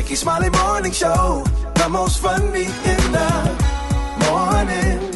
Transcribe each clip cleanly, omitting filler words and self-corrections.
Rickey Smiley Morning Show. The most funny in the morning.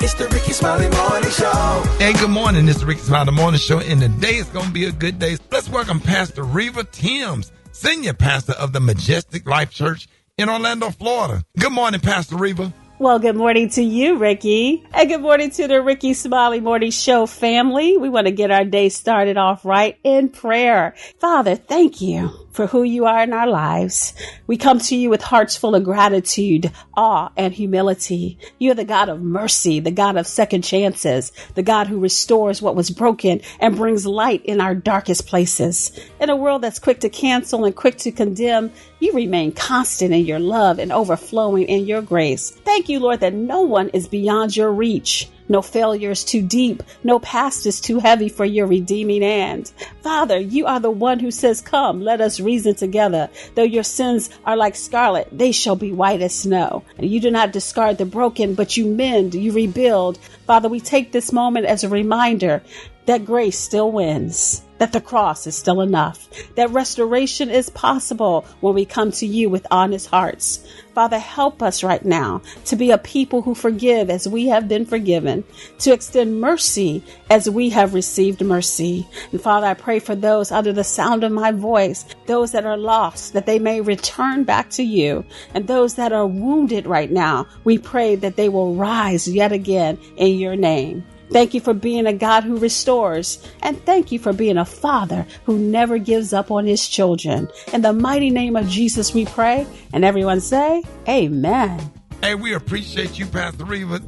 It's the Rickey Smiley Morning Show. Hey, good morning. It's the Rickey Smiley Morning Show, and today is going to be a good day. Let's welcome Pastor Riva Timms, Senior Pastor of the Majestic Life Church in Orlando, Florida. Good morning, Pastor Riva. Well, good morning to you, Ricky. And good morning to the Rickey Smiley Morning Show family. We want to get our day started off right in prayer. Father, thank you for who you are in our lives. We come to you with hearts full of gratitude, awe, and humility. You are the God of mercy, the God of second chances, the God who restores what was broken and brings light in our darkest places. In a world that's quick to cancel and quick to condemn, you remain constant in your love and overflowing in your grace. Thank you, Lord, that no one is beyond your reach. No failure is too deep. No past is too heavy for your redeeming hand. Father, you are the one who says, come, let us reason together. Though your sins are like scarlet, they shall be white as snow. And you do not discard the broken, but you mend, you rebuild. Father, we take this moment as a reminder that grace still wins, that the cross is still enough, that restoration is possible when we come to you with honest hearts. Father, help us right now to be a people who forgive as we have been forgiven, to extend mercy as we have received mercy. And Father, I pray for those under the sound of my voice, those that are lost, that they may return back to you, and those that are wounded right now, we pray that they will rise yet again in your name. Thank you for being a God who restores. And thank you for being a father who never gives up on his children. In the mighty name of Jesus, we pray. And everyone say, amen. Hey, we appreciate you, Pastor Riva.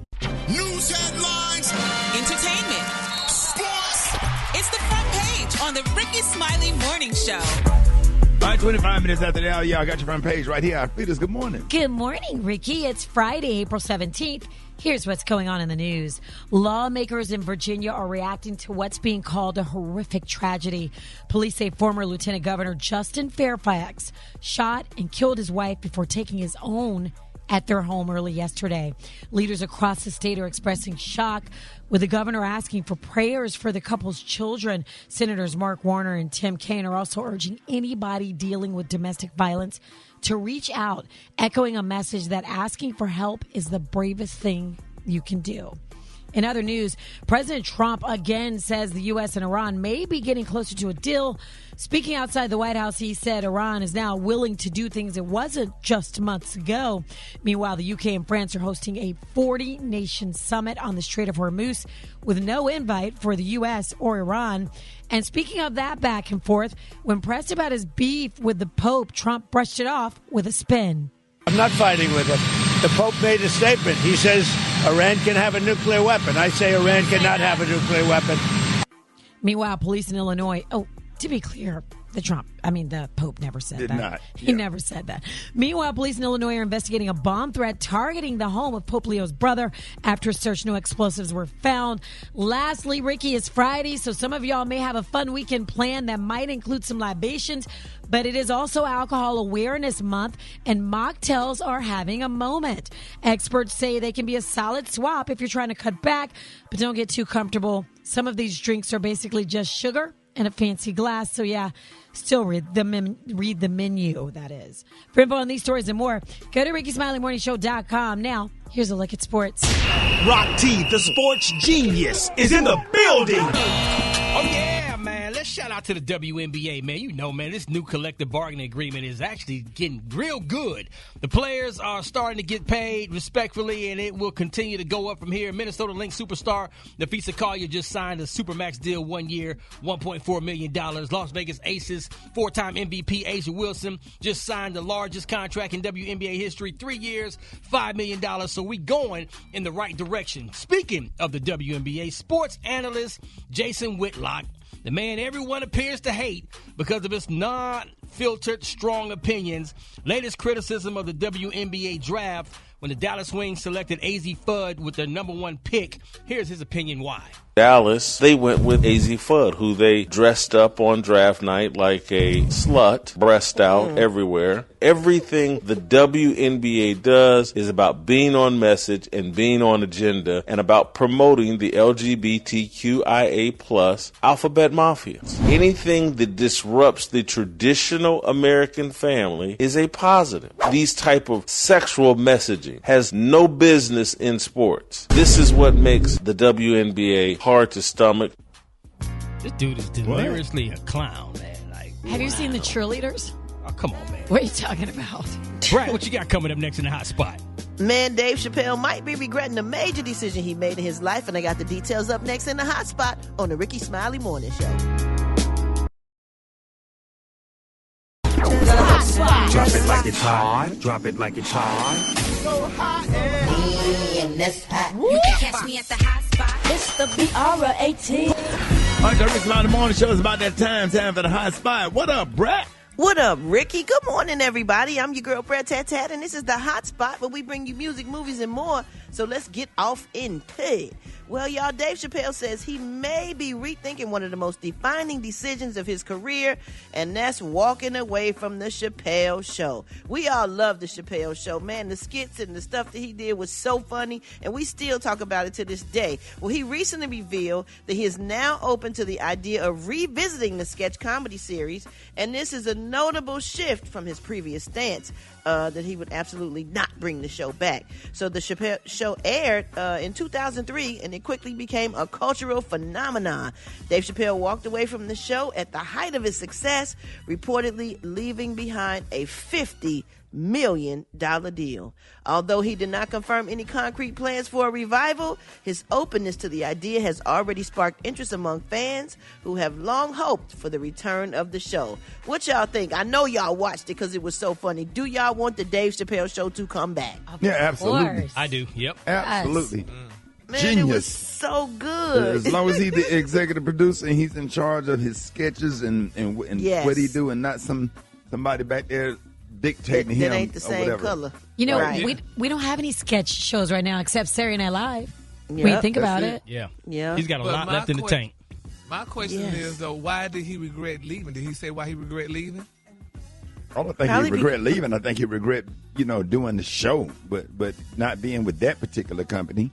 News headlines. Entertainment. Sports. It's the front page on the Rickey Smiley Morning Show. All right, 25 minutes after the hour, y'all got your front page right here. Peters, good morning. Good morning, Ricky. It's Friday, April 17th. Here's what's going on in the news. Lawmakers in Virginia are reacting to what's being called a horrific tragedy. Police say former Lieutenant Governor Justin Fairfax shot and killed his wife before taking his own at their home early yesterday. Leaders across the state are expressing shock, with the governor asking for prayers for the couple's children. Senators Mark Warner and Tim Kaine are also urging anybody dealing with domestic violence to reach out, echoing a message that asking for help is the bravest thing you can do. In other news, President Trump again says the U.S. and Iran may be getting closer to a deal. Speaking outside the White House, he said Iran is now willing to do things it wasn't just months ago. Meanwhile, the UK and France are hosting a 40-nation summit on the Strait of Hormuz with no invite for the U.S. or Iran. And speaking of that back and forth, when pressed about his beef with the Pope, Trump brushed it off with a spin. I'm not fighting with him. The Pope made a statement. He says Iran can have a nuclear weapon. I say Iran cannot have a nuclear weapon. Meanwhile, police in Illinois, to be clear, the Pope never said that. Did not. He never said that. Meanwhile, police in Illinois are investigating a bomb threat targeting the home of Pope Leo's brother. After a search, no explosives were found. Lastly, Ricky, it's Friday, so some of y'all may have a fun weekend plan that might include some libations, but it is also Alcohol Awareness Month, and mocktails are having a moment. Experts say they can be a solid swap if you're trying to cut back, but don't get too comfortable. Some of these drinks are basically just sugar and a fancy glass. So, yeah, still read the menu, that is. For info on these stories and more, go to RickySmileyMorningShow.com. Now, here's a look at sports. Rock T, the sports genius, is in the building. Oh, yeah, man. Let's shout out to the WNBA, man. You know, man, this new collective bargaining agreement is actually getting real good. The players are starting to get paid respectfully, and it will continue to go up from here. Minnesota Lynx superstar Nafisa Collier just signed a Supermax deal 1 year, $1.4 million. Las Vegas Aces four-time MVP Asia Wilson just signed the largest contract in WNBA history, 3 years, $5 million. So we going in the right direction. Speaking of the WNBA, sports analyst Jason Whitlock, the man everyone appears to hate because of his non-filtered, strong opinions, latest criticism of the WNBA draft when the Dallas Wings selected AZ Fudd with their number one pick. Here's his opinion why. Dallas, they went with AZ Fudd, who they dressed up on draft night like a slut, breast out everywhere. Everything the WNBA does is about being on message and being on agenda and about promoting the LGBTQIA plus alphabet mafia. Anything that disrupts the traditional American family is a positive. These type of sexual messaging has no business in sports. This is what makes the WNBA hard to stomach. This dude is deliriously a clown, man. Have you seen the cheerleaders? Oh, come on, man. What are you talking about? Brat, what you got coming up next in the hot spot? Man, Dave Chappelle might be regretting a major decision he made in his life, and I got the details up next in the hot spot on the Rickey Smiley Morning Show. Drop it like it's hot. Drop it like it's hot. So hot and that's hot. You can catch me at the hot spot. It's the B.O.T.S. All right, the Rickey Smiley Morning Show is about that time for the hot spot. What up, Brat? What up, Ricky? Good morning, everybody. I'm your girl, Brat Tat Tat, and this is the hot spot where we bring you music, movies, and more. So let's get off into it. Well, y'all, Dave Chappelle says he may be rethinking one of the most defining decisions of his career, and that's walking away from the Chappelle Show. We all love the Chappelle Show, man. The skits and the stuff that he did was so funny, and we still talk about it to this day. Well, he recently revealed that he is now open to the idea of revisiting the sketch comedy series, and this is a notable shift from his previous stance that he would absolutely not bring the show back. So the Chappelle Show aired in 2003, and it quickly became a cultural phenomenon. Dave Chappelle walked away from the show at the height of his success, reportedly leaving behind a $50 million deal. Although he did not confirm any concrete plans for a revival, his openness to the idea has already sparked interest among fans who have long hoped for the return of the show. What y'all think? I know y'all watched it because it was so funny. Do y'all want the Dave Chappelle Show to come back? Yeah, absolutely. I do. Yep. Absolutely. Man, Genius. it was so good. As long as he's the executive producer and he's in charge of his sketches and Yes. what he do, and not somebody back there dictating him that ain't the same or whatever. color. You know, Right. we don't have any sketch shows right now except Saturday Night Live. When you Yep. think about it. Yeah. Yeah. He's got a But lot my left in the que- tank. My question Yes. is, though, why did he regret leaving? Did he say why he regret leaving? I don't think Probably he regret leaving. I think he regret, doing the show, but not being with that particular company.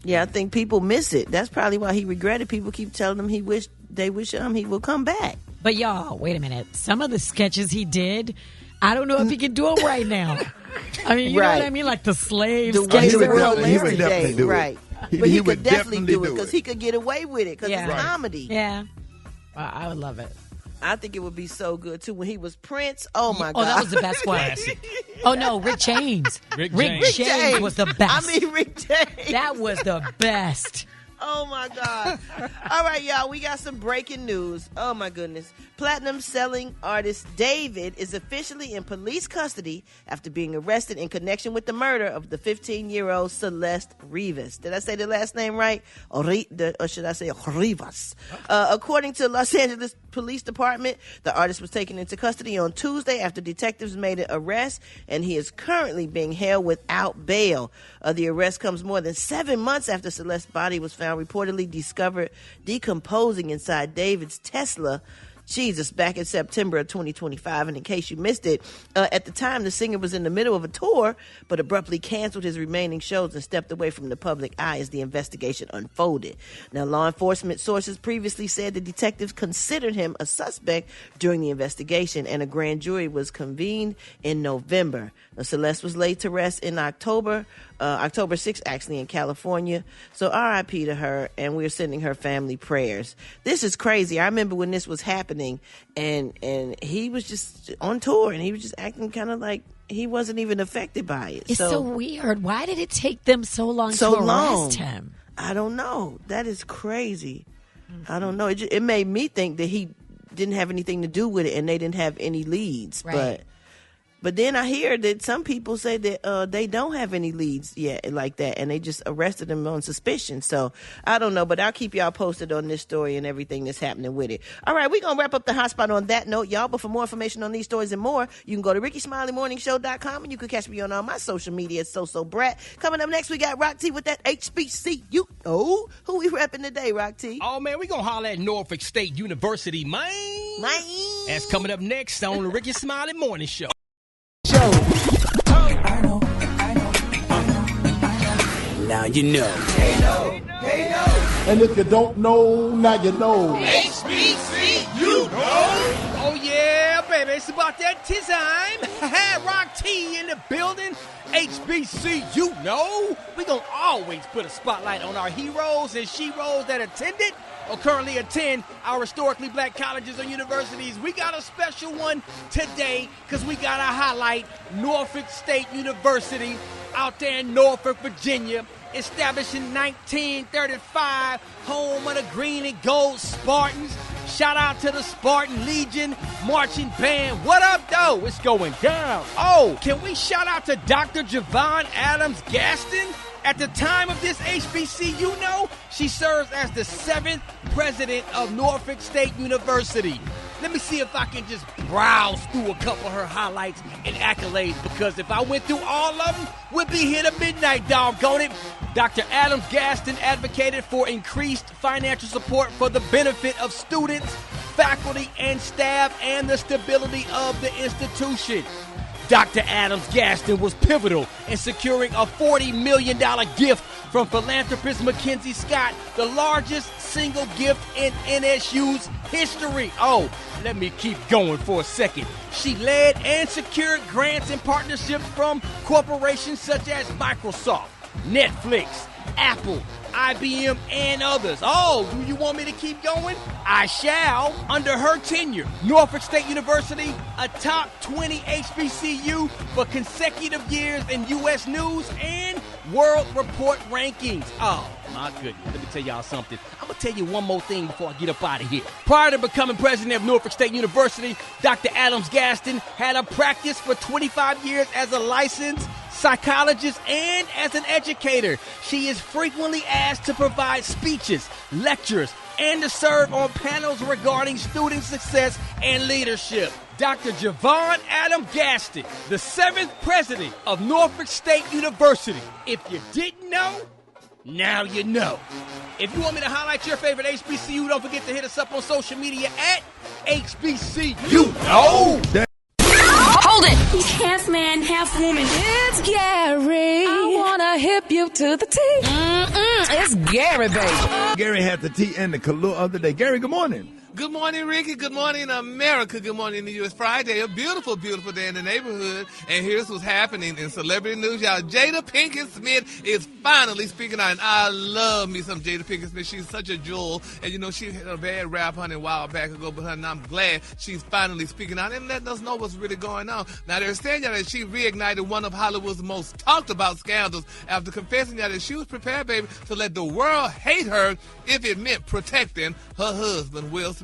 Yeah, I think people miss it. That's probably why he regretted. People keep telling him they wish he will come back. But y'all, wait a minute. Some of the sketches he did, I don't know if he can do them right now. I mean, you know what I mean? Like the slave The sketches. way the are world is hilarious. definitely today, do it. right? He But he would could definitely definitely do it do because it. he could get away with it because Yeah. it's Right. comedy. Yeah. I would love it. I think it would be so good too when he was Prince. Oh my Oh, God, that was the best one. Oh no, Rick James. Rick James. James. was the best. I mean, Rick James. That was the best. Oh my God. All right, y'all, we got some breaking news. Oh my goodness. Platinum selling artist David is officially in police custody after being arrested in connection with the murder of the 15-year-old Celeste Rivas. Did I say the last name right? Or should I say Rivas? According to Los Angeles Police Department, the artist was taken into custody on Tuesday after detectives made an arrest, and he is currently being held without bail. The arrest comes more than 7 months after Celeste's body was found reportedly discovered decomposing inside David's Tesla. Back in September of 2025. And in case you missed it, at the time, the singer was in the middle of a tour, but abruptly canceled his remaining shows and stepped away from the public eye as the investigation unfolded. Now, law enforcement sources previously said the detectives considered him a suspect during the investigation, and a grand jury was convened in November. Now, Celeste was laid to rest in October 6th, actually, in California. So RIP to her, and we're sending her family prayers. This is crazy. I remember when this was happening, and he was just on tour, and he was just acting kind of like he wasn't even affected by it. It's so weird. Why did it take them so long to arrest him? I don't know. That is crazy. I don't know. It made me think that he didn't have anything to do with it, and they didn't have any leads. Right. But But then I hear that some people say that they don't have any leads yet like that, and they just arrested him on suspicion. So I don't know, but I'll keep y'all posted on this story and everything that's happening with it. All right, we're going to wrap up the hot spot on that note, y'all. But for more information on these stories and more, you can go to RickySmileyMorningShow.com, and you can catch me on all my social media. So Brat. Coming up next, we got Rock T with that HBCU. Oh, who we repping today, Rock T? Oh, man, we going to holler at Norfolk State University, man. That's coming up next on the Rickey Smiley Morning Show. Now you know. And if you don't know, now you know. HBCU, Oh, yeah, baby. It's about that time. Rock T in the building. HBCU, we gonna always put a spotlight on our heroes and sheroes that attended or currently attend our historically black colleges or universities. We got a special one today because we got to highlight Norfolk State University out there in Norfolk, Virginia. Established in 1935, home of the green and gold Spartans. Shout out to the Spartan Legion marching band. What up, though? It's going down. Oh, can we shout out to Dr. Javon Adams Gaston? At the time of this HBCU, she serves as the 7th president of Norfolk State University. Let me see if I can just browse through a couple of her highlights and accolades, because if I went through all of them, we'd be here to midnight, doggone it. Dr. Adams Gaston advocated for increased financial support for the benefit of students, faculty, and staff, and the stability of the institution. Dr. Adams Gaston was pivotal in securing a $40 million gift from philanthropist Mackenzie Scott, the largest single gift in NSU's history. Oh, let me keep going for a second. She led and secured grants and partnerships from corporations such as Microsoft, Netflix, Apple, IBM, and others. Oh, do you want me to keep going? I shall. Under her tenure, Norfolk State University, a top 20 HBCU for consecutive years in U.S. News and World Report rankings. Oh, my goodness. Let me tell y'all something. I'm going to tell you one more thing before I get up out of here. Prior to becoming president of Norfolk State University, Dr. Adams Gaston had a practice for 25 years as a licensed psychologist and as an educator. She is frequently asked to provide speeches, lectures, and to serve on panels regarding student success and leadership. Dr. Javon Adam Gaston, the 7th president of Norfolk State University. If you didn't know, now you know. If you want me to highlight your favorite HBCU, don't forget to hit us up on social media at HBCU. Hold it! Half man, half woman. It's Gary. I wanna hip you to the T. It's Gary, baby. Gary had the tea and the color of the day. Gary, good morning. Good morning, Ricky. Good morning, America. Good morning to you. It's Friday, a beautiful, beautiful day in the neighborhood. And here's what's happening in celebrity news, y'all. Jada Pinkett Smith is finally speaking out. And I love me some Jada Pinkett Smith. She's such a jewel. And, you know, she had a bad rap, honey, a while back ago. But, honey, I'm glad she's finally speaking out and letting us know what's really going on. Now, they're saying that she reignited one of Hollywood's most talked about scandals after confessing that she was prepared, baby, to let the world hate her if it meant protecting her husband, Will Smith.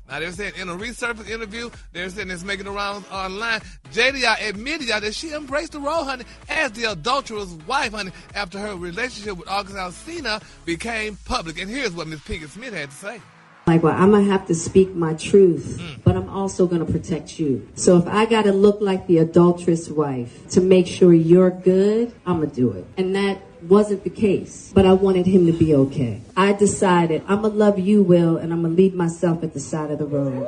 Now, they're saying in a resurfaced interview, they're saying it's making the rounds online. Jada admitted that she embraced the role, honey, as the adulterous wife, honey, after her relationship with August Alsina became public. And here's what Ms. Pinkett Smith had to say. Like, well, I'm going to have to speak my truth, but I'm also going to protect you. So if I got to look like the adulterous wife to make sure you're good, I'm going to do it. And that wasn't the case, but I wanted him to be okay. I decided I'm going to love you, Will, and I'm going to leave myself at the side of the road.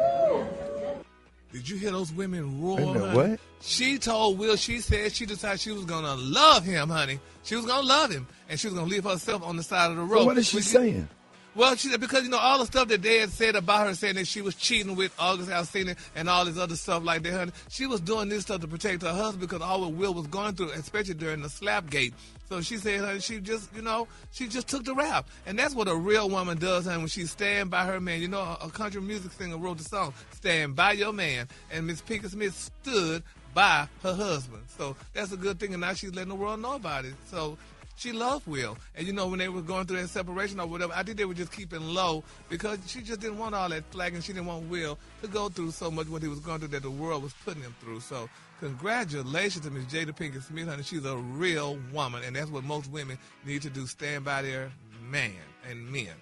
Did you hear those women roar? What? She told Will, she said she decided she was going to love him, honey. She was going to love him, and she was going to leave herself on the side of the road. So what is she saying? Well, because, you know, all the stuff that they had said about her, saying that she was cheating with August Alsina and all this other stuff like that, honey, she was doing this stuff to protect her husband because all what Will was going through, especially during the Slapgate. So she said, honey, she just, you know, she just took the rap. And that's what a real woman does, honey, when she stand by her man. You know, a country music singer wrote the song, Stand By Your Man. And Miss Pinkett Smith stood by her husband. So that's a good thing, and now she's letting the world know about it. So she loved Will. And, you know, when they were going through that separation or whatever, I think they were just keeping low because she just didn't want all that flack, and she didn't want Will to go through so much what he was going through that the world was putting him through. So congratulations to Miss Jada Pinkett Smith, honey. She's a real woman, and that's what most women need to do, stand by their man and men.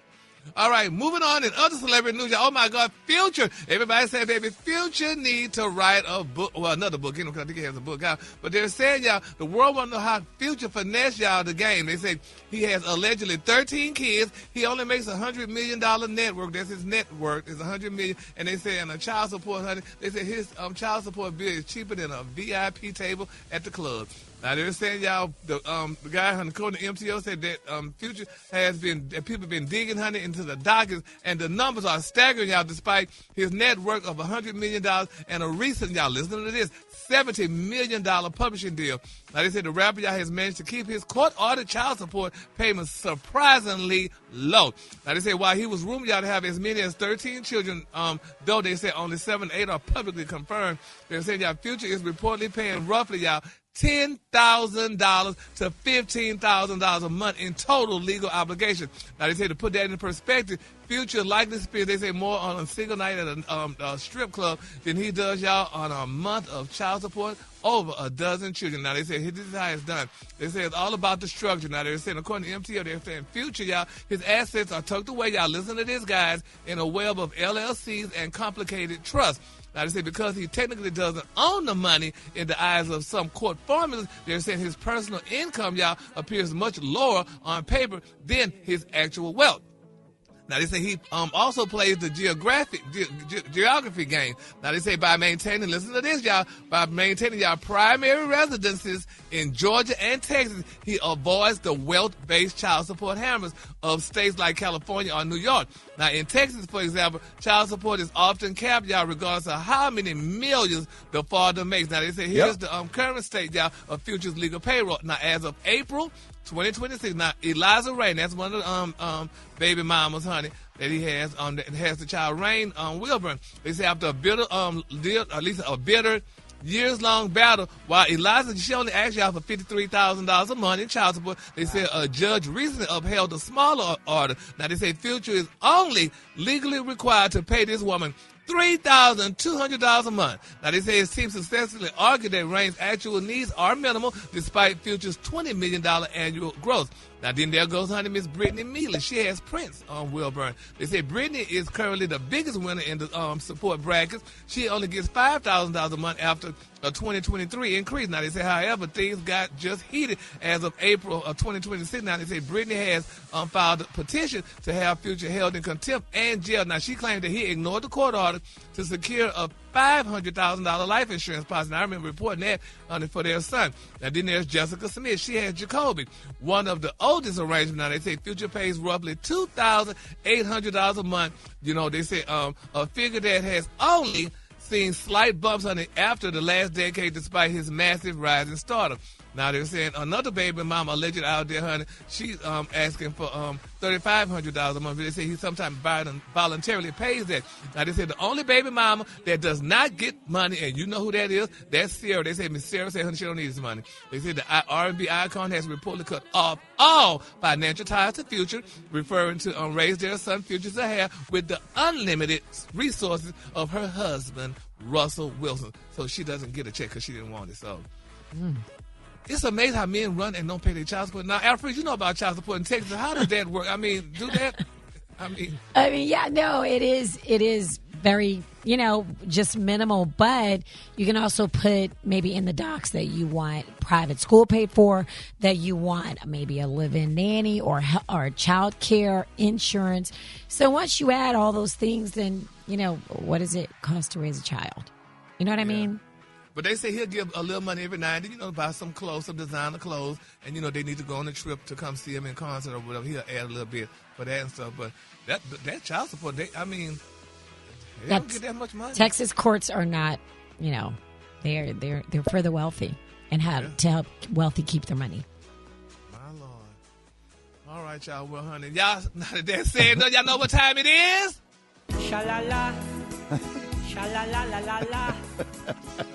All right, moving on in other celebrity news. Oh, my God, Future. Everybody said, baby, Future need to write a book. Well, another book, you know, because I think he has a book out. But they're saying, y'all, the world want to know how Future finesse y'all the game. They say he has allegedly 13 kids. He only makes $100 million network. That's his net worth is $100 million. And they say, and a child support, honey, they say his child support bill is cheaper than a VIP table at the club. Now, they're saying, y'all, the guy, honey, according to MTO, said that Future has been, people have been digging, honey, into the dockets, and the numbers are staggering, y'all, despite his net worth of $100 million and a recent, y'all, listen to this, $70 million publishing deal. Now, they said the rapper, y'all, has managed to keep his court-ordered child support payments surprisingly low. Now, they say while he was rumored, y'all, to have as many as 13 children, though they say only 7 or 8 are publicly confirmed, they're saying, y'all, Future is reportedly paying roughly, y'all, $10,000 to $15,000 a month in total legal obligation. Now, they say to put that in perspective, Future likely spends, they say, more on a single night at a strip club than he does, y'all, on a month of child support over a dozen children. Now, they say this is how it's done. They say it's all about the structure. Now, they're saying, according to MTO, they're saying Future, y'all, his assets are tucked away, y'all, listen to this, guys, in a web of LLCs and complicated trusts. Now, they say because he technically doesn't own the money in the eyes of some court formulas, they're saying his personal income, y'all, appears much lower on paper than his actual wealth. Now, they say he also plays the geography game. Now, they say by maintaining, listen to this, y'all, by maintaining y'all primary residences in Georgia and Texas, he avoids the wealth-based child support hammers of states like California or New York. Now, in Texas, for example, child support is often capped, y'all, regardless of how many millions the father makes. Now, they say here's the current state, y'all, of Future's legal payroll. Now, as of April 2026. Now, Eliza Rain, that's one of the baby mamas, honey, that he has that has the child Rain Wilburn. They say after a bitter deal, at least a bitter years-long battle, while Eliza, she only asked y'all for $53,000 a month in child support. They said a judge recently upheld a smaller order. Now, they say Future is only legally required to pay this woman $3,200 a month. Now, they say his team successfully argued that Rain's actual needs are minimal despite Future's $20 million annual gross. Now, then there goes, honey, Miss Brittany Mealy. She has Prince on Wilburn. They say Brittany is currently the biggest winner in the support brackets. She only gets $5,000 a month after a 2023 increase. Now, they say, however, things got just heated as of April of 2026. Now, they say Brittany has filed a petition to have Future held in contempt and jail. Now, she claimed that he ignored the court order to secure a $500,000 life insurance policy. Now, I remember reporting that for their son. Now, then there's Jessica Smith. She has Jacoby, one of the oldest arrangements. Now, they say Future pays roughly $2,800 a month. You know, they say a figure that has only seen slight bumps on it after the last decade despite his massive rise in stardom. Now, they're saying another baby mama alleged out there, honey, she's asking for $3,500 a month. They say he sometimes voluntarily pays that. Now, they said the only baby mama that does not get money, and you know who that is, that's Sarah. They say Miss Sarah said, honey, she don't need this money. They said the R&B icon has reportedly cut off all financial ties to Future, referring to raise their son Future to have with the unlimited resources of her husband, Russell Wilson. So she doesn't get a check because she didn't want it. So it's amazing how men run and don't pay their child support. Now, Alfred, you know about child support in Texas. How does that work? I mean, do that? I mean, yeah, no, it is very, just minimal. But you can also put maybe in the docs that you want private school paid for, that you want maybe a live-in nanny or child care insurance. So once you add all those things, then, what does it cost to raise a child? You know what I mean? But they say he'll give a little money every night, buy some clothes, some designer clothes, and, they need to go on a trip to come see him in concert or whatever. He'll add a little bit for that and stuff. But that child support, they don't get that much money. Texas courts are not, they're for the wealthy and to help wealthy keep their money. My Lord. All right, y'all. Well, honey, y'all, now that that's said, y'all know what time it is? Sha-la-la. Sha-la-la-la-la-la.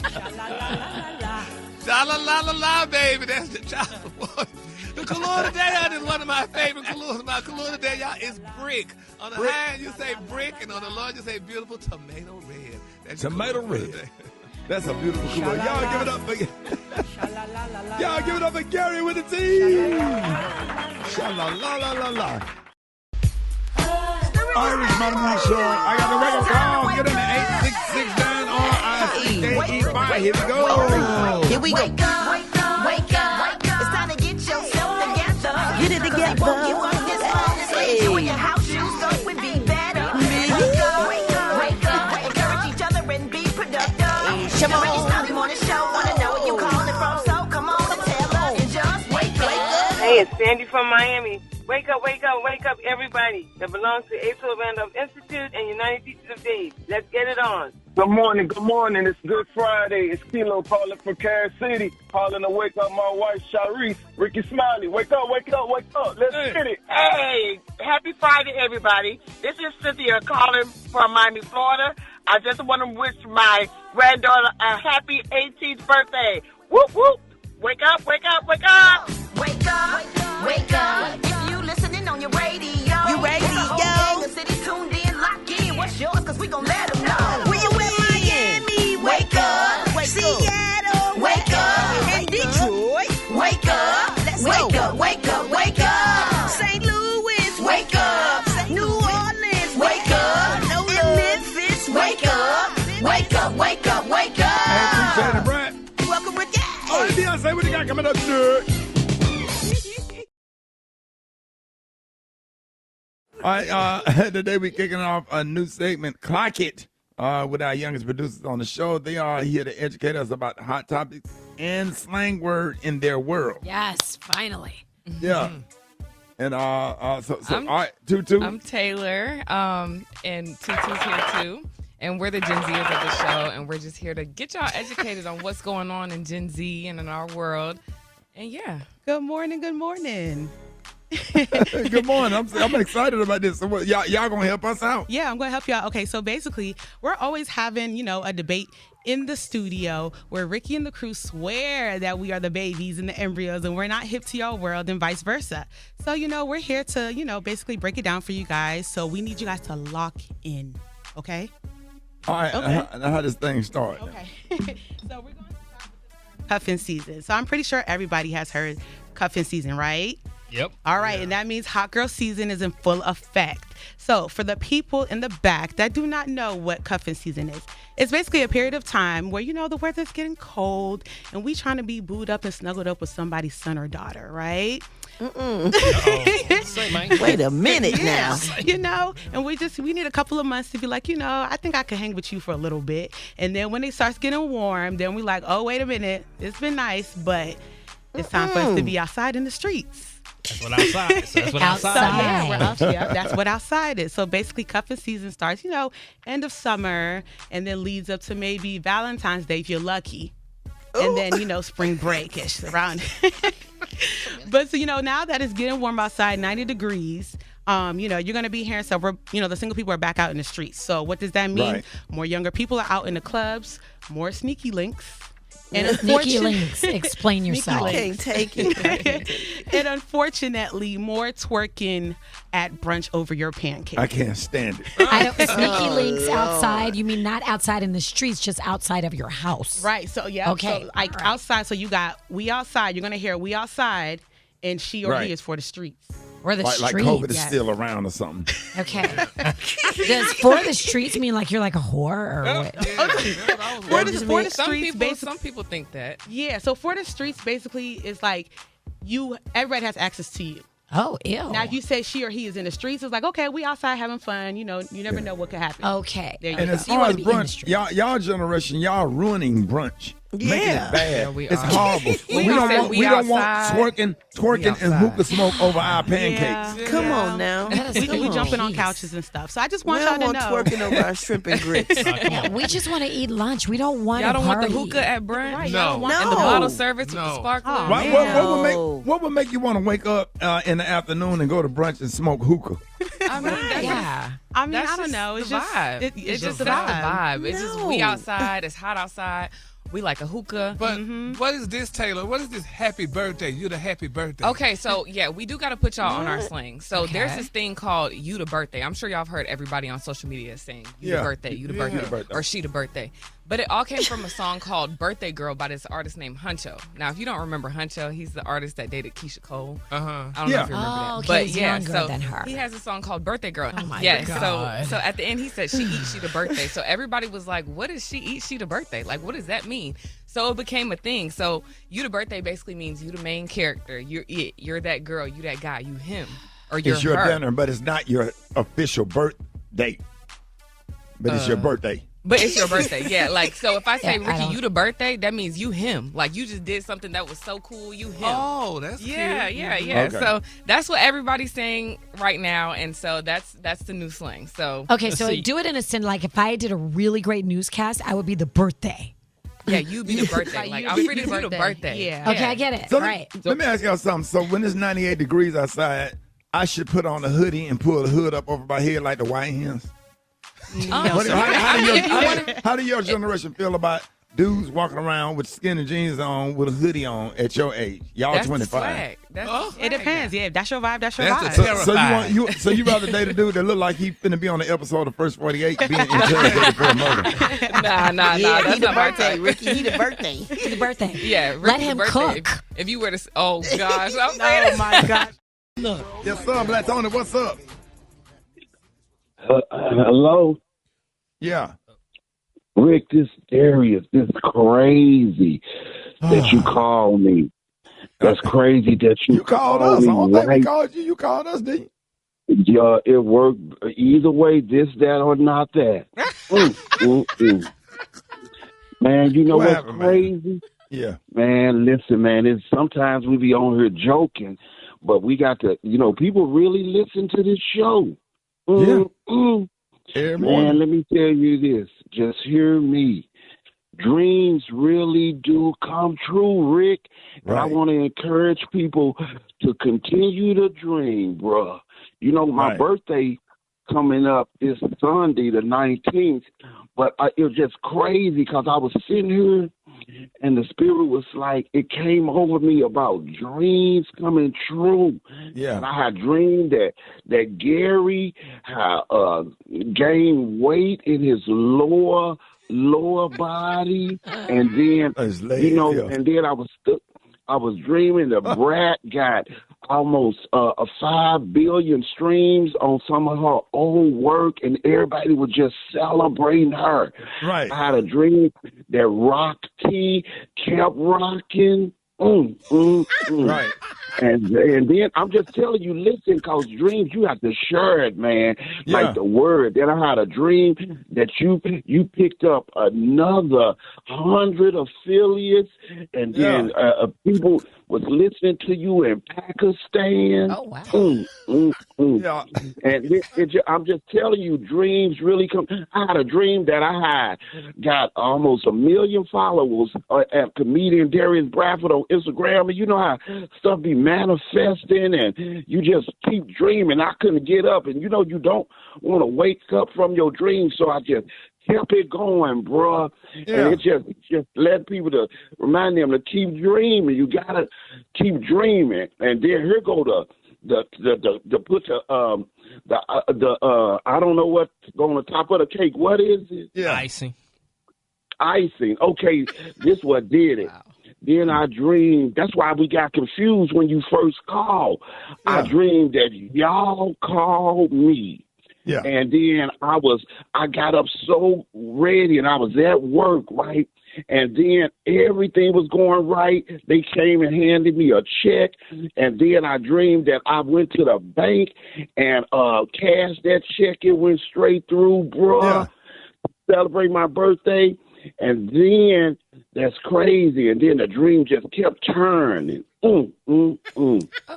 Sha-la-la-la-la-la. Sha-la-la-la-la, baby. That's the child support. The The color today is one of my favorite colors. My color today, y'all, is brick. On the high end, you say brick, and on the low, you say beautiful tomato red. That's tomato red. That's a beautiful color. Y'all give it up for y'all give it up for Gary with the team. Sha-la-la-la-la-la. Irish Maternal Show. I got the wake up call. Get in the 866-9-RICK-85. Here we go. Here we go. Wake up, wake up, wake up. It's time to get yourself together. Get it together. You up this morning, so you in your house shoes up would be better. Wake up, wake up, wake up. Encourage each other and be productive. Come on. Rickey Smiley Morning Show. Wanna know where you calling from? So come on and tell us and just wake up. Hey, it's Sandy from Miami. Wake up, wake up, wake up, everybody that belongs to A12 Randolph Institute and United Teachers of Days. Let's get it on. Good morning, good morning. It's Good Friday. It's Kilo calling from Carol City, calling to wake up my wife, Sharice. Rickey Smiley, wake up, wake up, wake up. Let's get it. Hey, happy Friday, everybody. This is Cynthia calling from Miami, Florida. I just want to wish my granddaughter a happy 18th birthday. Whoop, whoop. Wake up, wake up, wake up. Wake up, wake up. If you listening on your radio, You radio. The city tuned in, lock in. What's yours? Cause we gon' let them know. Where you in Miami? Wake up. Seattle. Wake up. And Detroit. Wake up. Let's Wake go. up, wake up, wake up. St. Louis. Wake up. New Orleans. Wake up. And Memphis. Wake up. Wake up, wake up, wake up. Hey, appreciate it, Brat. Welcome, Ricky. All right, Beyonce, what you got coming up today? All right, today we're kicking off a new segment, Clock It, with our youngest producers on the show. They are here to educate us about hot topics and slang word in their world. Yes, finally. Yeah. And all right, Tutu. I'm Taylor, and Tutu's here too. And we're the Gen Zers of the show, and we're just here to get y'all educated on what's going on in Gen Z and in our world. And yeah. Good morning, good morning. Good morning. I'm excited about this. So what, y'all gonna help us out? Yeah, I'm gonna help you out. Okay, so basically, we're always having, a debate in the studio where Ricky and the crew swear that we are the babies and the embryos and we're not hip to your world and vice versa. So, we're here to, basically break it down for you guys. So we need you guys to lock in, okay? All right, Okay. how does thing start? Okay. So we're going to start with cuffing season. So I'm pretty sure everybody has heard cuffing season, right? Yep. All right, and that means hot girl season is in full effect. So for the people in the back that do not know what cuffing season is, it's basically a period of time where, the weather's getting cold and we trying to be booed up and snuggled up with somebody's son or daughter, right? Wait a minute now. And we need a couple of months to be like, I think I could hang with you for a little bit. And then when it starts getting warm, then we like, oh, wait a minute. It's been nice, but it's time for us to be outside in the streets. That's what outside. So that's what outside. That's what outside is. So basically, cuffing season starts, end of summer, and then leads up to maybe Valentine's Day if you're lucky. And then, spring break-ish around. But so, now that it's getting warm outside, 90 degrees, you're going to be hearing the single people are back out in the streets. So what does that mean? Right. More younger people are out in the clubs, more sneaky links. And sneaky links, explain yourself. I can't take it. And unfortunately, more twerking at brunch over your pancakes. I can't stand it. Sneaky links outside. You mean not outside in the streets, just outside of your house. Right. So, yeah. Okay. So, outside. So you got we outside. You're going to hear we outside, and she or he is for the streets. Or the like streets. COVID is still around or something. Okay. Does for the streets mean like you're like a whore or what? For the streets, basically. Some people think that. Yeah. So for the streets, basically, is like everybody has access to you. Oh, ew. Now, if you say she or he is in the streets, it's like, okay, we outside having fun. You never know what could happen. Okay. There you And go. as far as brunch, y'all generation, y'all ruining brunch. Making it bad. Yeah, we it's are. horrible. we don't want twerking and hookah smoke over our pancakes. Yeah. Come on now. We jumping on couches and stuff. So I just want y'all to know. twerking over our shrimp and grits. Yeah, we just want to eat lunch. We don't want Y'all don't want the party. hookah at brunch? Right, No. And the bottle service with the sparkler? Oh, What would make you want to wake up in the afternoon and go to brunch and smoke hookah? I mean, I don't know. It's the just vibe. It's just the the vibe. vibe. It's just we outside. It's hot outside. We like a hookah. But what is this, Taylor? What is this happy birthday? You the happy birthday. Okay, so yeah, we do got to put y'all on our slang. So Okay. there's this thing called you the birthday. I'm sure y'all have heard everybody on social media saying you the birthday, you the birthday, or she the birthday. But it all came from a song called Birthday Girl by this artist named Huncho. Now, if you don't remember Huncho, he's the artist that dated Keisha Cole. I don't know if you remember that. Okay, But he's yeah, younger so than her. he has a song called Birthday Girl. Oh my God. So at the end he said she eat, she the birthday. So everybody was like, what is she eat, she the birthday? Like, what does that mean? So it became a thing. So you the birthday basically means you the main character. You're it. You're that girl. You that guy. You him. Or you're It's your her. dinner, but it's not your official birth date. But it's your birthday. But it's your birthday, yeah. Like, so if I say, Yeah, I Ricky, don't- you the birthday, that means you him. Like, you just did something that was so cool, you him. Oh, that's yeah, cute. yeah. Okay. So that's what everybody's saying right now, and so that's the new slang. So Okay, let's so see. do it in a sense like if I did a really great newscast, I would be the birthday. Yeah, you be the birthday. Like, I'm pretty sure the birthday. Yeah. Okay, I get it. So right. let me ask y'all something. So when it's 98 degrees outside, I should put on a hoodie and pull the hood up over my head like the white hens? How do your generation feel about dudes walking around with skinny jeans on with a hoodie on at your age? Y'all That's 25. the swag. That's the swag. It depends. Yeah, if that's your vibe, that's your That's vibe. a So you rather date a dude that look like he finna be on the episode of First 48 being interrogated for a murder? Nah. Yeah, That's he the not my birthday, type. Ricky. He the birthday. It's the birthday. Yeah, Ricky's Let him birthday. cook. If you were to, oh gosh, I'm Oh my gosh. Yes, sir, Black Tony, what's up? Hello, Yeah. Rick. This Darius. This is crazy that you called me. That's crazy that you Called us. I me don't think we right. called you. You called us, didn't Yeah, it worked either way. This, that, or not that. Man, you know What what's happened, man? crazy? Yeah. Man, listen, man. It's sometimes we be on here joking, but we got to. People really listen to this show. Every Man, morning. let me tell you this. Just hear me. Dreams really do come true, Rick. And I Right. want to encourage people to continue to dream, bruh. My Right. birthday coming up this Sunday, the 19th. But it was just crazy because I was sitting here and the spirit was like, it came over me about dreams coming true. Yeah. And I had dreamed that Gary had gained weight in his lower body, and then His legs, yeah. and then I was dreaming that Brat got almost 5 billion streams on some of her old work, and everybody was just celebrating her. Right. I had a dream that Rocky kept rocking. Right. And then I'm just telling you, listen, because dreams, you have to share it, man. Yeah. Like the word. Then I had a dream that you picked up another 100 affiliates, and then people was listening to you in Pakistan. Oh, wow. Yeah. And I'm just telling you, dreams really come. I had a dream that I had got almost 1 million followers at comedian Darius Bradford on Instagram, and you know how stuff be manifesting, and you just keep dreaming. I couldn't get up, and you don't want to wake up from your dreams, so I just kept it going, bruh. Yeah. And it just led people to remind them to keep dreaming. You gotta keep dreaming. And then here go the put the I don't know what's on the top of the cake. What is it? Yeah. Icing. Okay, this what did it. Wow. Then I dreamed. That's why we got confused when you first called. Yeah. I dreamed that y'all called me. Yeah. And then I got up so ready, and I was at work, right? And then everything was going right. They came and handed me a check, and then I dreamed that I went to the bank and cashed that check. It went straight through, bro. Yeah. Celebrate my birthday, and then that's crazy. And then the dream just kept turning.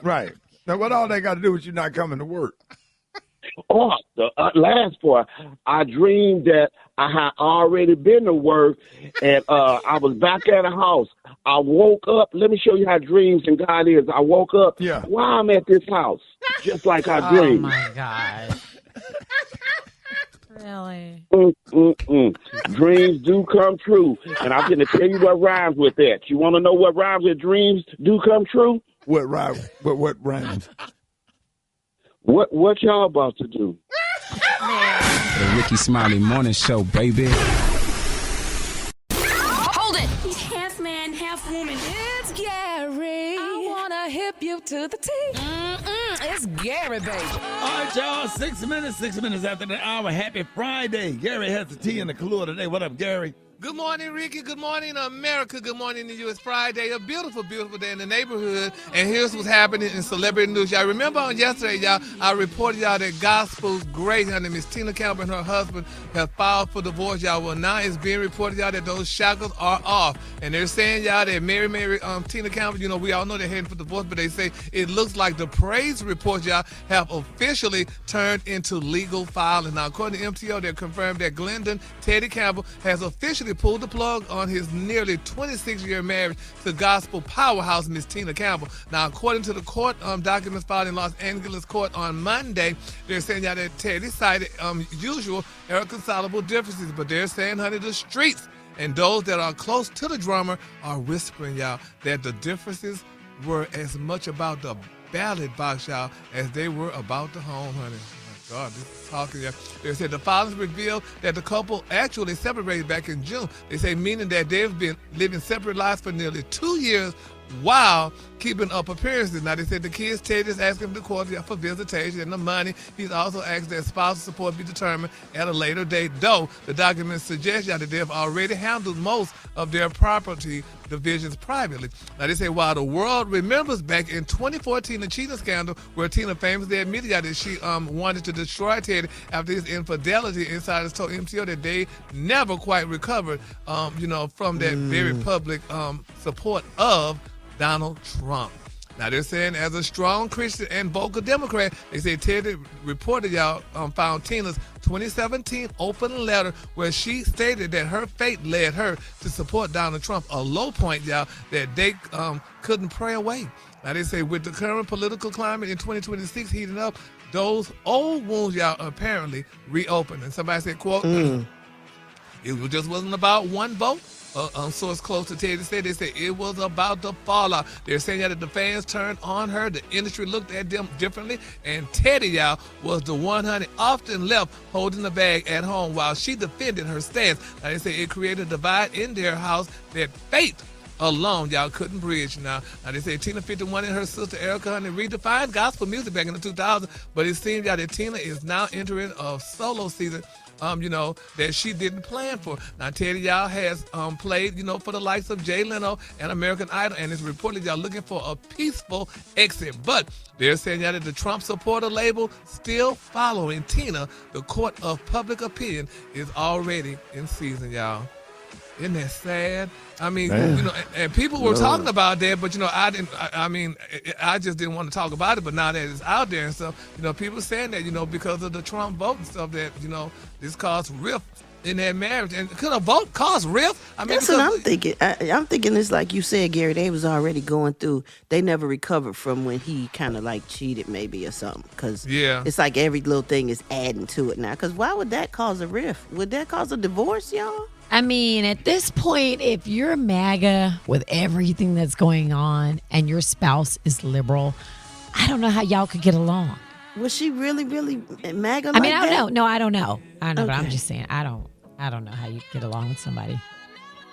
Right. Now, what all they got to do with you not coming to work? Oh, the last part, I dreamed that I had already been to work, and I was back at the house. I woke up. Let me show you how dreams and God is. I woke up while I'm at this house, just like I dreamed. Oh, my God. Silly. Dreams do come true. And I'm going to tell you what rhymes with that. You want to know what rhymes with dreams do come true? What rhymes? What rhymes? What y'all about to do? The Rickey Smiley Morning Show, baby. Hold it! He's half man, half woman. It's Gary. I wanna hip you to the T. It's Gary, baby. All right, y'all. 6 minutes after the hour. Happy Friday. Gary has the tea in the Kahlua today. What up, Gary? Good morning, Ricky. Good morning, America. Good morning to you. It's Friday, a beautiful, beautiful day in the neighborhood. And here's what's happening in celebrity news. Y'all remember on yesterday, y'all, I reported y'all that gospel's great. Her name is Tina Campbell and her husband have filed for divorce, y'all. Well, now it's being reported, y'all, that those shackles are off. And they're saying, y'all, that Mary, Tina Campbell, you know, we all know they're heading for divorce, but they say it looks like the praise reports, y'all, have officially turned into legal filing. Now, according to MTO, they confirmed that Glendon Teddy Campbell has officially pulled the plug on his nearly 26-year marriage to gospel powerhouse Miss Tina Campbell. Now, according to the court documents filed in Los Angeles court on Monday, they're saying that Teddy cited usual irreconcilable differences, but they're saying, honey, the streets and those that are close to the drummer are whispering, y'all, that the differences were as much about the ballot box, y'all, as they were about the home, honey. God, this is talking. They said the filings revealed that the couple actually separated back in June. They say meaning that they've been living separate lives for nearly 2 years while keeping up appearances. Now, they said the kids, Teddy is asking the court for visitation and the money. He's also asked that spousal support be determined at a later date, though the documents suggest that they have already handled most of their property divisions privately. Now, they say while the world remembers back in 2014 the cheating scandal where Tina famously admitted that she wanted to destroy Teddy after his infidelity, insiders told MTO that they never quite recovered, from that very public support of Donald Trump. Now, they're saying as a strong Christian and vocal Democrat, they say Teddy reported, y'all, found Tina's 2017 open letter where she stated that her faith led her to support Donald Trump, a low point, y'all, that they couldn't pray away. Now, they say with the current political climate in 2026 heating up, those old wounds, y'all, apparently reopened. And somebody said, quote, it just wasn't about one vote. Source close to Teddy said, they said it was about the fallout. They're saying that the fans turned on her, the industry looked at them differently, and Teddy, y'all, was the one, honey, often left holding the bag at home while she defended her stance. Now, they say it created a divide in their house that faith alone, y'all, couldn't bridge. Now they say Tina 51 and her sister Erica, honey, redefined gospel music back in the 2000s, but it seems, y'all, that Tina is now entering a solo season that she didn't plan for. Now, Teddy, y'all, has played, for the likes of Jay Leno and American Idol, and is reportedly, y'all, looking for a peaceful exit. But they're saying, y'all, that the Trump supporter label still following Tina. The court of public opinion is already in season, y'all. Isn't that sad? I mean, and people were talking about that, but I didn't. I just didn't want to talk about it. But now that it's out there and stuff, people saying that, because of the Trump vote and stuff, that this caused rift in their marriage. And could a vote cause rift? That's what I'm thinking. I'm thinking it's like you said, Gary. They was already going through. They never recovered from when he kind of like cheated, maybe, or something. Because it's like every little thing is adding to it now. Because why would that cause a rift? Would that cause a divorce, y'all? I mean, at this point, if you're MAGA with everything that's going on and your spouse is liberal, I don't know how y'all could get along. Was she really, really MAGA? I mean, I don't know. No, I don't know. But I'm just saying, I don't know how you get along with somebody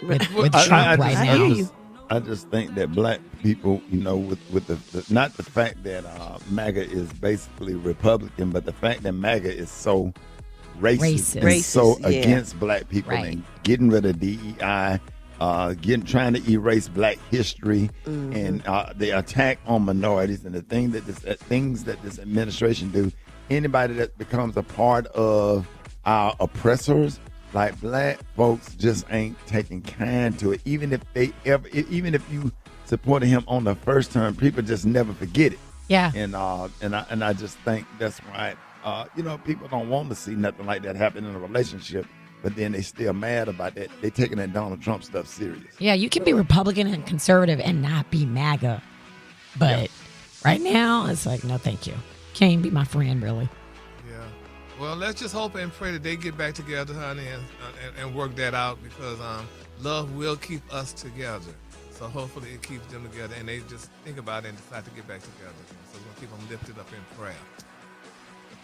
with Trump right now. I just think that black people, with the not the fact that MAGA is basically Republican, but the fact that MAGA is so racist and so against black people and getting rid of DEI, trying to erase black history, and the attack on minorities, and the things that this administration do. Anybody that becomes a part of our oppressors, like black folks, just ain't taking kind to it. Even if you supported him on the first term, people just never forget it. Yeah. And I just think that's why. People don't want to see nothing like that happen in a relationship, but then they still mad about that. They taking that Donald Trump stuff serious. Yeah, you can be Republican and conservative and not be MAGA. But right now, it's like, no, thank you. Can't be my friend, really. Yeah. Well, let's just hope and pray that they get back together, honey, and work that out, because love will keep us together. So hopefully it keeps them together, and they just think about it and decide to get back together. So we're going to keep them lifted up in prayer.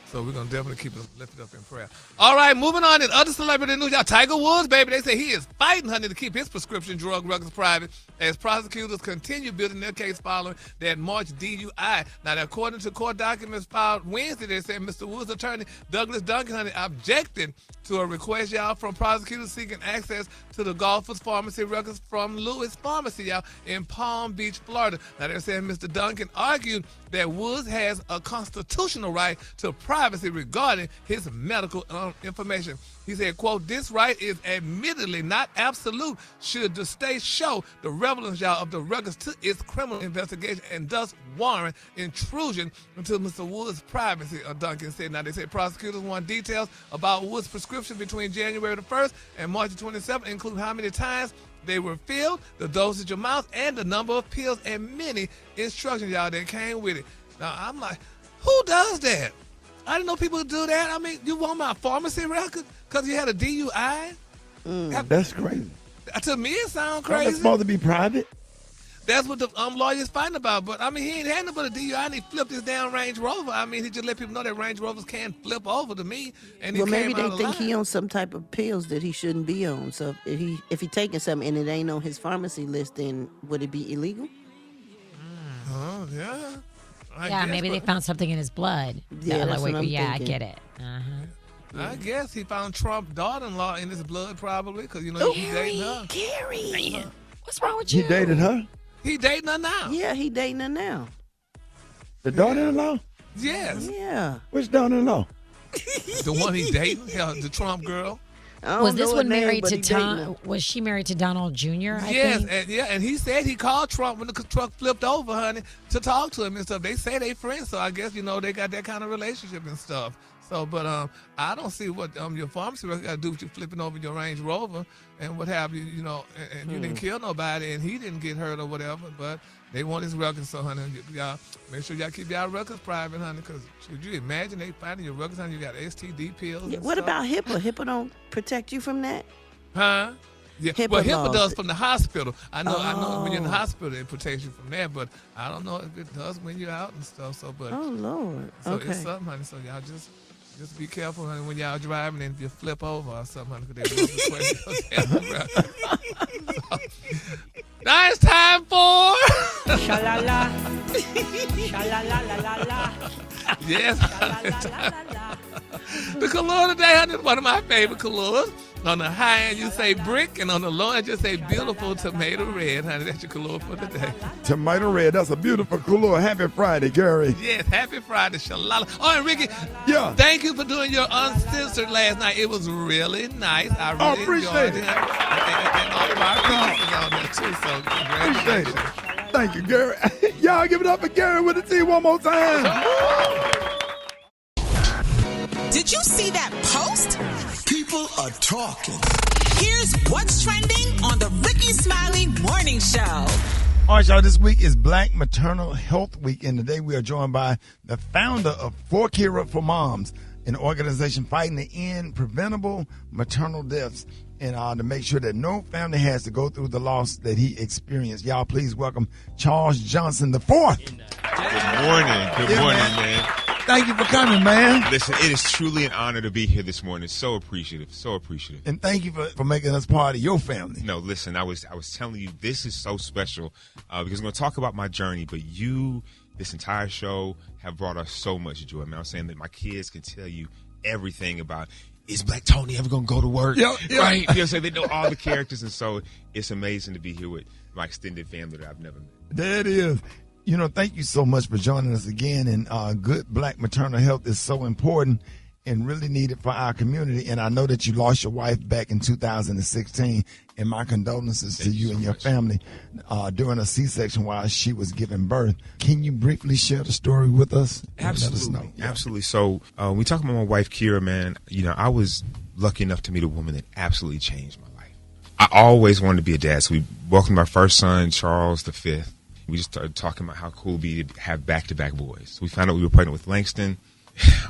So we're going to definitely keep them lifted up in prayer. All right, moving on in other celebrity news. Y'all, Tiger Woods, baby, they say he is fighting, honey, to keep his prescription drug records private as prosecutors continue building their case following that March DUI. Now, according to court documents filed Wednesday, they said Mr. Woods' attorney, Douglas Duncan, honey, objected to a request, y'all, from prosecutors seeking access to the golfer's pharmacy records from Lewis Pharmacy, y'all, in Palm Beach, Florida. Now, they're saying Mr. Duncan argued that Woods has a constitutional right to privacy regarding his medical information. He said, quote, "This right is admittedly not absolute should the state show the relevance, y'all, of the records to its criminal investigation and thus warrant intrusion into Mr. Woods' privacy," Duncan said. Now, they said prosecutors want details about Woods' prescription between January the 1st and March the 27th, including how many times they were filled, the dosage amount, and the number of pills, and many instructions, y'all, that came with it. Now, I'm like, who does that? I didn't know people would do that. I mean, you want my pharmacy record because you had a DUI? That's crazy. To me, it sounds crazy. It's supposed to be private. That's what the lawyer's fighting about. But, I mean, he ain't had no but a DUI, and he flipped his down Range Rover. I mean, he just let people know that Range Rovers can flip over to me. And he maybe they came out think alive. he on some type of pills that he shouldn't be on. So if he taking something and it ain't on his pharmacy list, then would it be illegal? Oh, yeah. Yeah, maybe they found something in his blood. Yeah, that's what I'm I thinking. get it. I guess he found Trump's daughter-in-law in his blood, probably, because, you know, he's dating her. Gary. What's wrong with He dated her? He dating her now. Yeah, he dating her now. The daughter-in-law? Yes. Yeah. Which daughter-in-law? The one he dating, the Trump girl. Was this one married to Tom? Was she married to Donald Jr.? I Yes, think? and he said he called Trump when the truck flipped over, honey, to talk to him and stuff. They say they friends, so I guess, you know, they got that kind of relationship and stuff. So, but I don't see what your pharmacy got to do with you flipping over your Range Rover and what have you, you know, and you didn't kill nobody and he didn't get hurt or whatever, but they want his records, so, honey, y'all make sure y'all keep y'all records private, honey, because could you imagine they finding your records, honey, you got STD pills and What stuff. about HIPAA? HIPAA don't protect you from that? Huh? Yeah, HIPAA well, HIPAA laws. does from the hospital. I know when you're in the hospital, it protects you from that, but I don't know if it does when you're out and stuff. So, but Oh, Lord. so Okay. it's something, honey. So y'all just be careful, honey, when y'all driving and if you flip over or something, honey, because they will request your so, now it's time for Sha-la-la. Sha-la-la-la-la-la. yes. The color today, honey, is one of my favorite colors. On the high end, you say brick, and on the low end, you say beautiful tomato red, honey. That's your color for today. Tomato red. That's a beautiful color. Happy Friday, Gary. Yes, happy Friday, shalala. Oh, and Ricky, yeah, thank you for doing your uncensored last night. It was really nice. I really appreciate enjoyed it. And all of our pieces on there, too, so congratulations. Appreciate it. Thank you, Gary. Y'all give it up for Gary with a T one more time. Did you see that post? People are talking. Here's what's trending on the Rickey Smiley Morning Show. All right, y'all, this week is Black Maternal Health Week, and today we are joined by the founder of For Kira for Moms, an organization fighting to end preventable maternal deaths and to make sure that no family has to go through the loss that he experienced. Y'all, please welcome Charles Johnson IV. Good morning. Good morning, man. Thank you for coming, man. Listen, it is truly an honor to be here this morning. So appreciative. So appreciative. And thank you for making us part of your family. No, listen, I was telling you, this is so special because I'm going to talk about my journey, but you, this entire show, have brought us so much joy. Man, I was saying that my kids can tell you everything about, is Black Tony ever going to go to work? Yeah. Right? You know, so they know all the characters, and so it's amazing to be here with my extended family that I've never met. There it is. You know, thank you so much for joining us again. And good Black maternal health is so important and really needed for our community. And I know that you lost your wife back in 2016. And my condolences to you and your family during a C-section while she was giving birth. Can you briefly share the story with us? Absolutely. Let us know. Yeah. Absolutely. So we talk about my wife, Kira, man. You know, I was lucky enough to meet a woman that absolutely changed my life. I always wanted to be a dad. So we welcomed our first son, Charles V. We just started talking about how cool it would be to have back-to-back boys. We found out we were pregnant with Langston.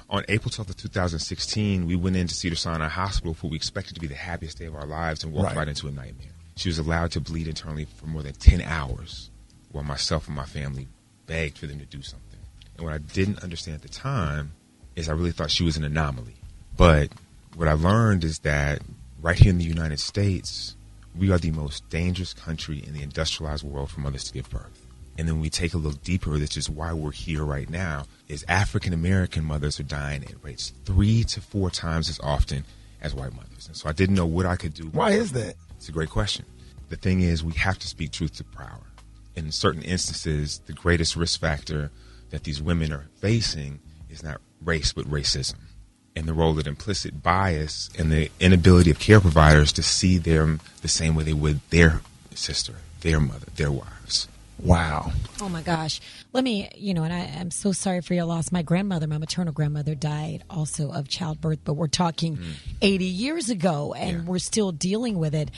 On April 12th of 2016, we went into Cedars-Sinai Hospital for what we expected to be the happiest day of our lives and walked right into a nightmare. She was allowed to bleed internally for more than 10 hours while myself and my family begged for them to do something. And what I didn't understand at the time is I really thought she was an anomaly. But what I learned is that right here in the United States, we are the most dangerous country in the industrialized world for mothers to give birth. And then we take a little deeper, which is why we're here right now, is African-American mothers are dying at rates 3 to 4 times as often as white mothers. And so I didn't know what I could do. Why is that? It's a great question. The thing is, we have to speak truth to power. In certain instances, the greatest risk factor that these women are facing is not race, but racism. And the role of implicit bias and the inability of care providers to see them the same way they would their sister, their mother, their wives. Wow. Oh, my gosh. Let me, and I'm so sorry for your loss. My grandmother, my maternal grandmother, died also of childbirth, but we're talking 80 years ago, and we're still dealing with it.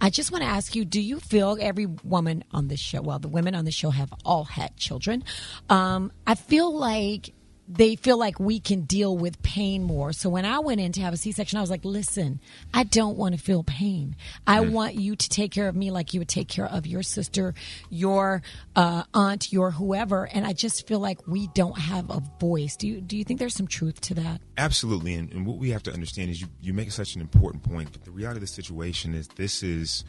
I just want to ask you, do you feel every woman on this show, well, the women on the show have all had children. I feel like they feel like we can deal with pain more. So when I went in to have a C-section, I was like, listen, I don't want to feel pain. I want you to take care of me like you would take care of your sister, your aunt, your whoever. And I just feel like we don't have a voice. Do you think there's some truth to that? Absolutely. And what we have to understand is you make such an important point. But the reality of the situation is this is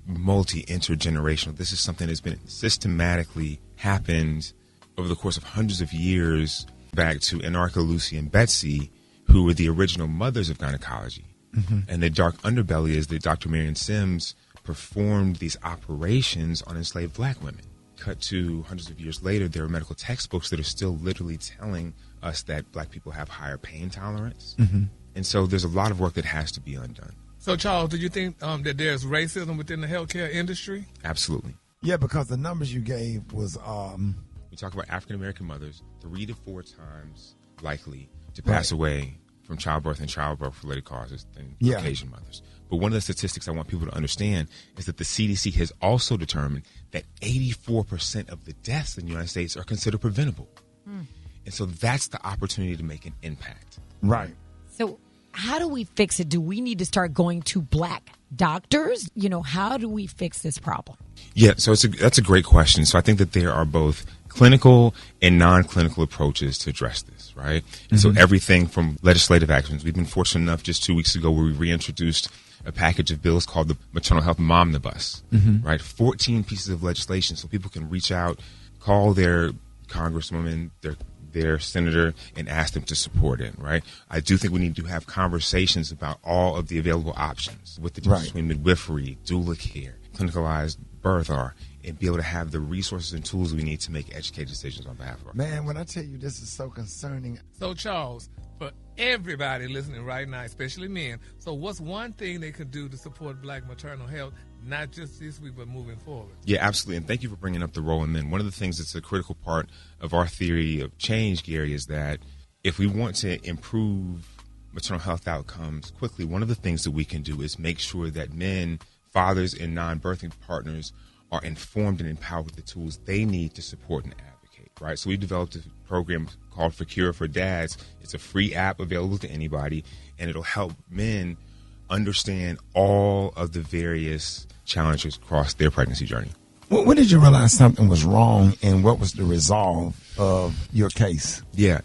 multi-intergenerational. This is something that's been systematically happened over the course of hundreds of years, back to Anarcha, Lucy, and Betsy, who were the original mothers of gynecology. And the dark underbelly is that Dr. Marion Sims performed these operations on enslaved black women. Cut to hundreds of years later, there are medical textbooks that are still literally telling us that black people have higher pain tolerance. And so there's a lot of work that has to be undone. So, Charles, do you think that there's racism within the healthcare industry? Absolutely. Yeah, because the numbers you gave was... We talk about African-American mothers 3 to 4 times likely to pass away from childbirth and childbirth-related causes than Caucasian mothers. But one of the statistics I want people to understand is that the CDC has also determined that 84% of the deaths in the United States are considered preventable. And so that's the opportunity to make an impact. Right. So how do we fix it? Do we need to start going to black doctors? How do we fix this problem? Yeah, so that's a great question. So I think that there are both clinical and non-clinical approaches to address this, right? And so everything from legislative actions. We've been fortunate enough just 2 weeks ago where we reintroduced a package of bills called the Maternal Health Momnibus, right? 14 pieces of legislation so people can reach out, call their congresswoman, their senator, and ask them to support it, right? I do think we need to have conversations about all of the available options with the difference between midwifery, doula care, clinicalized birth and be able to have the resources and tools we need to make educated decisions on behalf of our Man, when I tell you this is so concerning. So, Charles, for everybody listening right now, especially men, so what's one thing they could do to support black maternal health, not just this week, but moving forward? Yeah, absolutely. And thank you for bringing up the role of men. One of the things that's a critical part of our theory of change, Gary, is that if we want to improve maternal health outcomes quickly, one of the things that we can do is make sure that men, fathers, and non-birthing partners are informed and empowered with the tools they need to support and advocate, right? So we developed a program called For Cure for Dads. It's a free app available to anybody, and it'll help men understand all of the various challenges across their pregnancy journey. When did you realize something was wrong, and what was the resolve of your case? Yeah,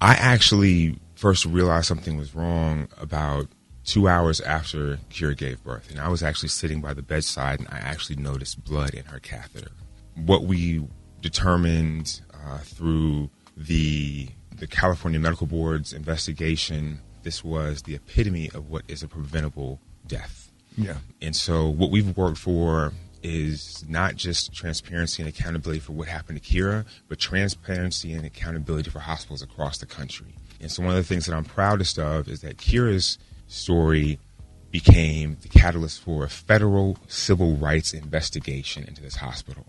I actually first realized something was wrong about 2 hours after Kira gave birth. And I was actually sitting by the bedside, and I actually noticed blood in her catheter. What we determined through the California Medical Board's investigation, this was the epitome of what is a preventable death. Yeah. And so what we've worked for is not just transparency and accountability for what happened to Kira, but transparency and accountability for hospitals across the country. And so one of the things that I'm proudest of is that Kira's story became the catalyst for a federal civil rights investigation into this hospital.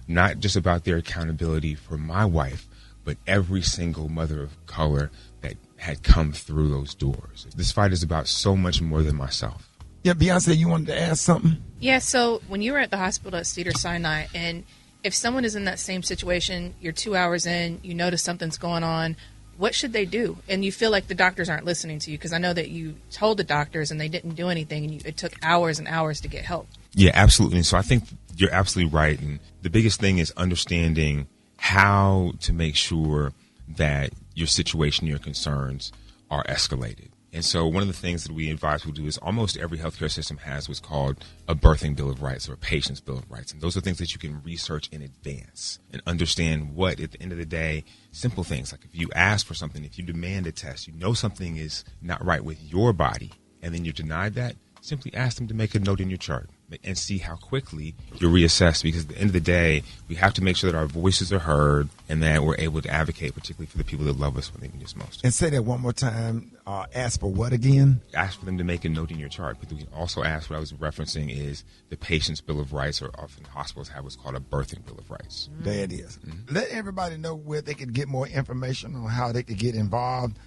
Not just about their accountability for my wife, but every single mother of color that had come through those doors. This fight is about so much more than myself. Yeah, Beyonce, you wanted to ask something? Yeah, so when you were at the hospital at Cedars-Sinai, and if someone is in that same situation, you're 2 hours in, you notice something's going on, what should they do? And you feel like the doctors aren't listening to you, because I know that you told the doctors and they didn't do anything, and it took hours and hours to get help. Yeah, absolutely. So I think you're absolutely right. And the biggest thing is understanding how to make sure that your situation, your concerns are escalated. And so one of the things that we advise people to do is almost every healthcare system has what's called a birthing bill of rights or a patient's bill of rights. And those are things that you can research in advance and understand what, at the end of the day, simple things like if you ask for something, if you demand a test, you know something is not right with your body, and then you're denied that, simply ask them to make a note in your chart and see how quickly you're reassessed, because at the end of the day, we have to make sure that our voices are heard and that we're able to advocate, particularly for the people that love us when they need us most. And say that one more time. Ask for what again? Ask for them to make a note in your chart. But we can also ask, what I was referencing is the patient's bill of rights, or often hospitals have what's called a birthing bill of rights. There it is. Let everybody know where they can get more information on how they could get involved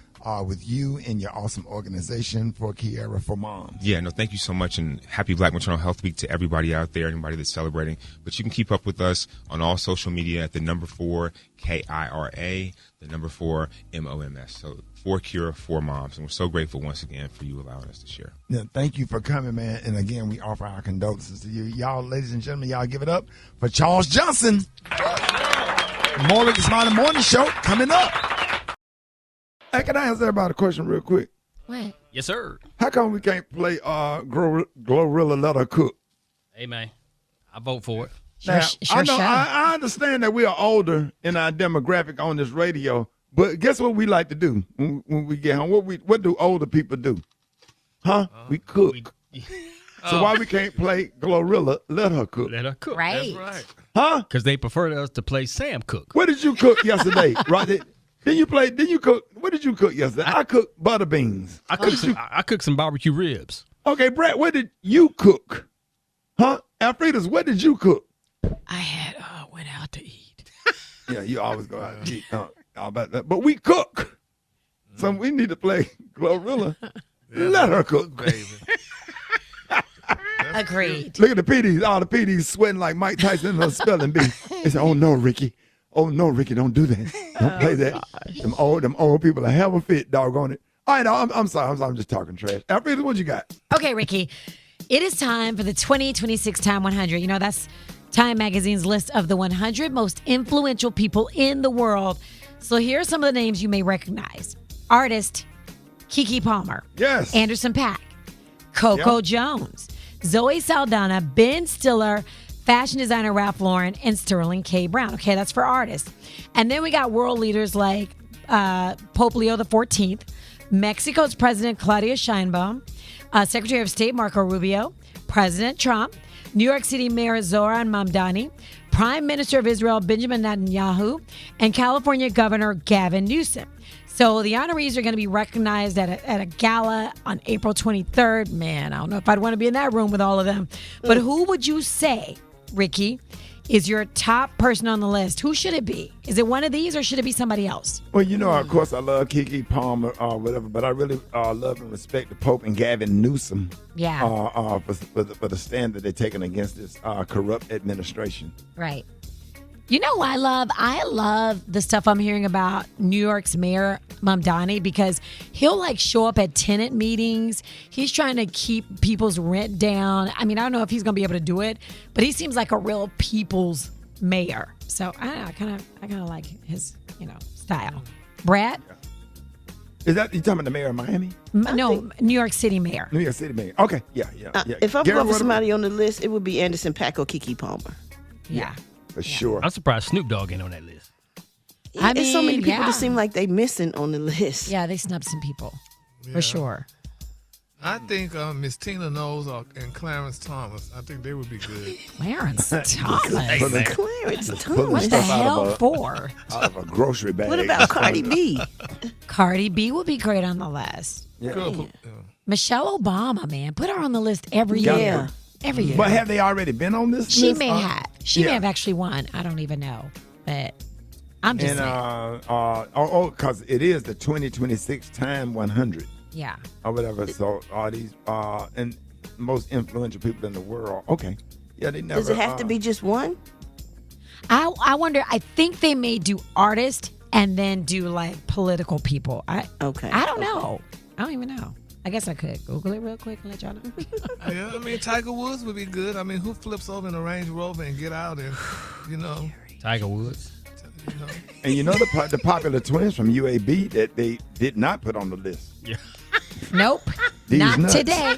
with you and your awesome organization for Kiara for Moms. Yeah, no, thank you so much, and happy Black Maternal Health Week to everybody out there, anybody that's celebrating. But you can keep up with us on all social media at the number 4 KIRA, the number 4 MOMS. So 4 Cure, 4 Moms. And we're so grateful once again for you allowing us to share. Yeah, thank you for coming, man. And again, we offer our condolences to you. Y'all, ladies and gentlemen, y'all give it up for Charles Johnson. More Rickey Smiley Morning Show coming up. Hey, can I ask everybody a question real quick? What? Yes, sir. How come we can't play Glorilla Let Her Cook? Hey, man, I vote for it. Now, I understand that we are older in our demographic on this radio, but guess what we like to do when we get home? What do older people do? Huh? We cook. So why we can't play Glorilla Let Her Cook? Let her cook. Right. That's right. Huh? Because they prefer us to play Sam Cook. What did you cook yesterday? Right? Didn't you cook? What did you cook yesterday? I cooked butter beans. I cooked some barbecue ribs. Okay, Brat, what did you cook? Huh? Alfreda's, what did you cook? I went out to eat. Yeah, you always go out to eat. All about that. But we cook. So we need to play Glorilla. Let her cook, baby. Agreed. Look at the PDs. All the PDs sweating like Mike Tyson in a spelling bee. They say, oh, no, Ricky. Oh, no, Ricky, don't do that. Don't play that. Them old people are hell of a fit, doggone it. All right, I'm sorry. I'm just talking trash. Alfreda, what you got? Okay, Ricky. It is time for the 2026 Time 100. You know, that's Time Magazine's list of the 100 most influential people in the world. So here are some of the names you may recognize. Artist Keke Palmer. Yes. Anderson .Paak. Coco Jones. Zoe Saldana. Ben Stiller. Fashion designer Ralph Lauren, and Sterling K. Brown. Okay, that's for artists. And then we got world leaders like Pope Leo XIV, Mexico's President Claudia Sheinbaum, Secretary of State Marco Rubio, President Trump, New York City Mayor Zoran Mamdani, Prime Minister of Israel Benjamin Netanyahu, and California Governor Gavin Newsom. So the honorees are going to be recognized at a gala on April 23rd. Man, I don't know if I'd want to be in that room with all of them. But who would you say, Ricky, is your top person on the list? Who should it be? Is it one of these, or should it be somebody else? Well, you know, of course, I love Keke Palmer or whatever, but I really love and respect the Pope and Gavin Newsom. Yeah. For the stand that they're taking against this corrupt administration. Right. You know what I love? I love the stuff I'm hearing about New York's Mayor Mamdani, because he'll show up at tenant meetings. He's trying to keep people's rent down. I mean, I don't know if he's going to be able to do it, but he seems like a real people's mayor. So I kind of like his, style. Brat? Is that you talking about the mayor of Miami? No, New York City mayor. New York City mayor. Okay, yeah. If I'm going for somebody on the list, it would be Anderson .Paak or Keke Palmer. Yeah. For sure. I'm surprised Snoop Dogg ain't on that list. There's so many people that seem like they missing on the list. Yeah, they snubbed some people. For sure. I think Miss Tina Knowles and Clarence Thomas. I think they would be good. Clarence Thomas. Clarence Thomas. What the hell for? Out of a grocery bag. What about Cardi B? Cardi B will be great on the list. Yeah. Michelle Obama, man, put her on the list every year. Every year. But have they already been on this list? She may have. She may have actually won. I don't even know. But I'm just saying. Because it is the 2026 Time 100. Yeah. Or whatever. So all these and most influential people in the world. Okay. Yeah, they never. Does it have to be just one? I wonder. I think they may do artist and then do like political people. Okay. I don't know. I don't even know. I guess I could Google it real quick and let y'all know. Yeah, I mean, Tiger Woods would be good. I mean, who flips over in a Range Rover and get out and, Tiger Woods. And you know the popular twins from UAB that they did not put on the list. Yeah. Nope. These not nuts. today.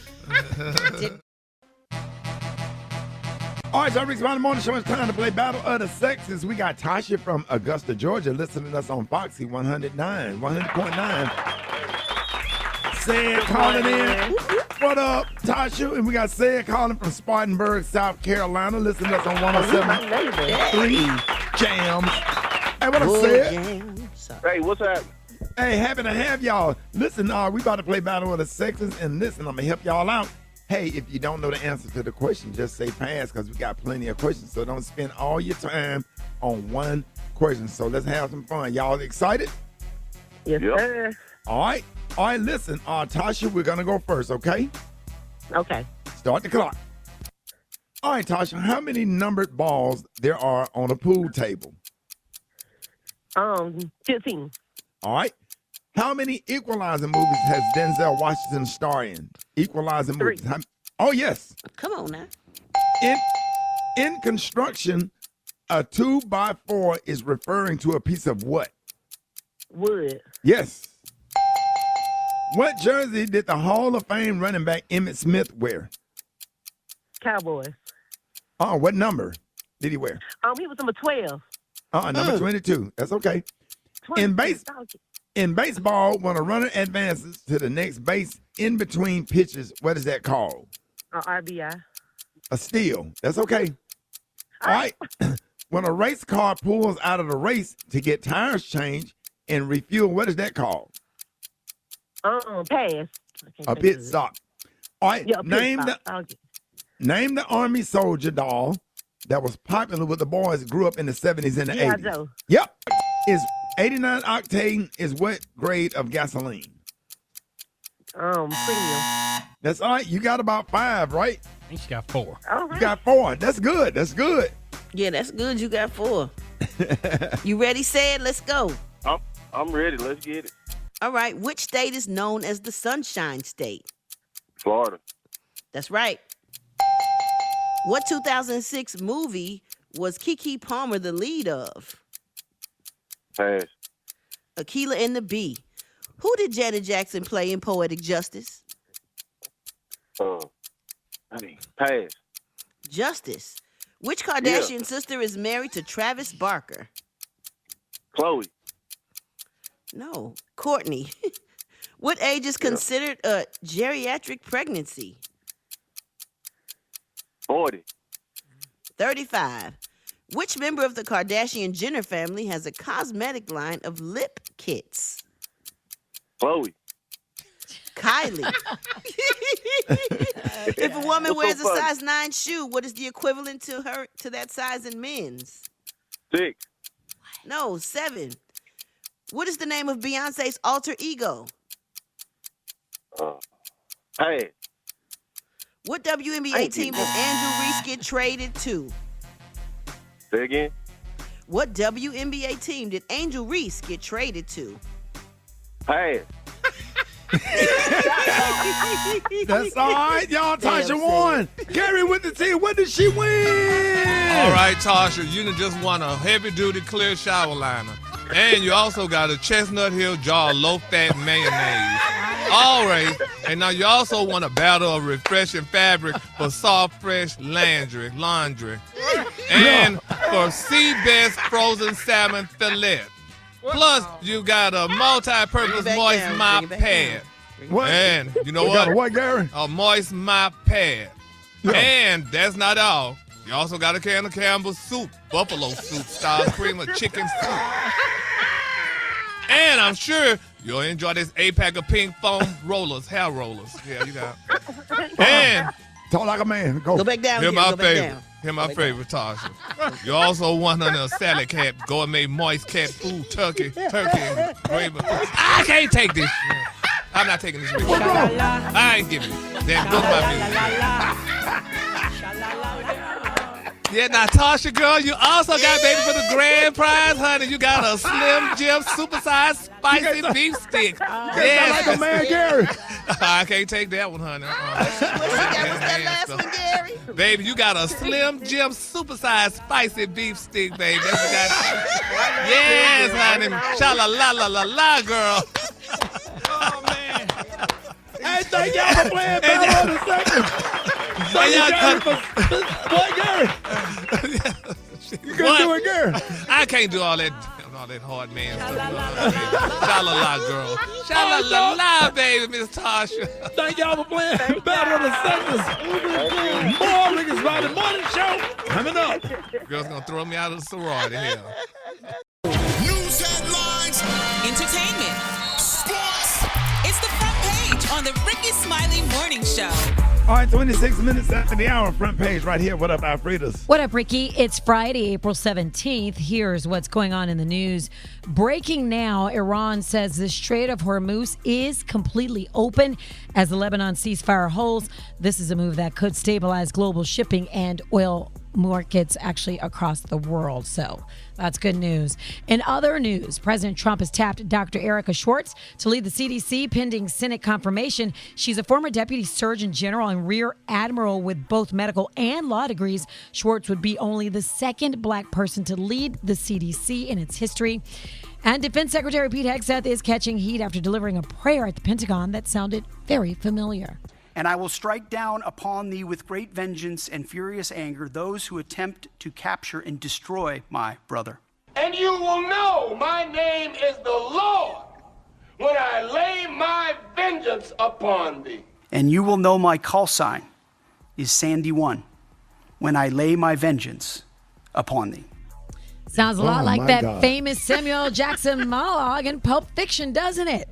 All right, so Rickey Smiley Morning Show. It's time to play Battle of the Sexes. We got Tasha from Augusta, Georgia, listening to us on Foxy 100.9. Said calling in. What up, Tasha? And we got Said calling from Spartanburg, South Carolina, listening to us on 107.3 Jams. Hey, what up, Said? Hey, what's up? Hey, happy to have y'all. Listen, we about to play Battle of the Sexes, and listen, I'm going to help y'all out. Hey, if you don't know the answer to the question, just say pass, because we got plenty of questions, so don't spend all your time on one question. So let's have some fun. Y'all excited? Yes, sir. All right, listen, Tasha, we're going to go first, okay? Okay. Start the clock. All right, Tasha, how many numbered balls there are on a pool table? 15. All right. How many Equalizer movies has Denzel Washington starred in? Equalizer movies. Oh, yes. Come on now. In construction, a 2x4 is referring to a piece of what? Wood. Yes. What jersey did the Hall of Fame running back Emmitt Smith wear? Cowboys. Oh, what number did he wear? He was number 12. Number 22. That's okay. In baseball, when a runner advances to the next base in between pitches, what is that called? RBI. A steal. That's okay. All right. When a race car pulls out of the race to get tires changed and refuel, what is that called? Pass. A pit stop. All right. Yeah, name the Army soldier doll that was popular with the boys grew up in the 70s and the 80s. Joe. Yep. Is 89 octane is what grade of gasoline? Premium. That's all right. You got about 5, right? I think she got 4. All right. You got 4. That's good. That's good. Yeah, that's good. You got 4. You ready, Said? Let's go. I'm ready. Let's get it. All right. Which state is known as the Sunshine State? Florida. That's right. What 2006 movie was Keke Palmer the lead of? Pass. Akilah and the Bee. Who did Janet Jackson play in Poetic Justice? Pass. Justice. Which Kardashian sister is married to Travis Barker? Chloe. No, Courtney. What age is considered a geriatric pregnancy? 40. 35. Which member of the Kardashian-Jenner family has a cosmetic line of lip kits? Chloe. Kylie. If a woman What's wears so a funny? size 9 shoe, what is the equivalent to that size in men's? 6. No, 7. What is the name of Beyonce's alter ego? Pass. What WNBA team did Andrew Reese get traded to? Say again. What WNBA team did Angel Reese get traded to? Pass. That's all right, y'all. Tasha won. Gary with the team. What did she win? All right, Tasha, you done just won a heavy-duty clear shower liner. And you also got a Chestnut Hill jar of low-fat mayonnaise. All right. And now you also won a battle of refreshing fabric for soft, fresh laundry. And for Sea Best frozen salmon fillet. Plus, you got a multi-purpose moist mop pad. What? And you know You what? got a what, Gary? A moist mop pad. Yeah. And that's not all. You also got a can of Campbell's soup, buffalo soup style cream of chicken soup. And I'm sure you'll enjoy this 8-pack of pink foam rollers, hair rollers. Yeah, you got. And talk like a man. Go back down. Here's my Go back favorite. down. Here's my favorite, Tasha. You also won under a salad cap, gourmet moist cat food, turkey, and gravy. I can't take this. I'm not taking this. I ain't giving it. Then go my Yeah, now, Tasha, girl, you also got, baby, for the grand prize, honey, you got a Slim Jim supersized spicy beef stick. Yes. Like a man, Gary. I can't take that one, honey. What's that last one, Gary? Baby, you got a Slim Jim supersized spicy beef stick, baby. That's what you got. Yes, honey. Sha-la-la-la-la-la, girl. Oh, man. Hey, thank y'all for playing Battle of the Sexes. Thank you, Gary, Boy, Gary. You couldn't do it, Gary. I can't do all that hard man stuff. Sha-la-la, girl. Sha-la-la-la, baby, Miss Tasha. Thank y'all for playing Battle of the Sexes. More Rickey Smiley Morning Show coming up. Girl's gonna throw me out of the sorority here. News headlines, entertainment, sports. It's the front page on the Rickey Smiley Morning Show. All right, 26 minutes after the hour, front page right here. What up, Alfredas? What up, Ricky? It's Friday, April 17th. Here's what's going on in the news. Breaking now, Iran says the Strait of Hormuz is completely open as the Lebanon ceasefire holds. This is a move that could stabilize global shipping and oil markets actually across the world. So that's good news. In other news, President Trump has tapped Dr. Erica Schwartz to lead the CDC pending Senate confirmation. She's a former deputy surgeon general and rear admiral with both medical and law degrees. Schwartz would be only the second black person to lead the CDC in its history. And Defense Secretary Pete Hegseth is catching heat after delivering a prayer at the Pentagon that sounded very familiar. And I will strike down upon thee with great vengeance and furious anger those who attempt to capture and destroy my brother. And you will know my name is the Lord when I lay my vengeance upon thee. And you will know my call sign is Sandy 1 when I lay my vengeance upon thee. Sounds a lot like that famous Samuel L. Jackson monologue in Pulp Fiction, doesn't it?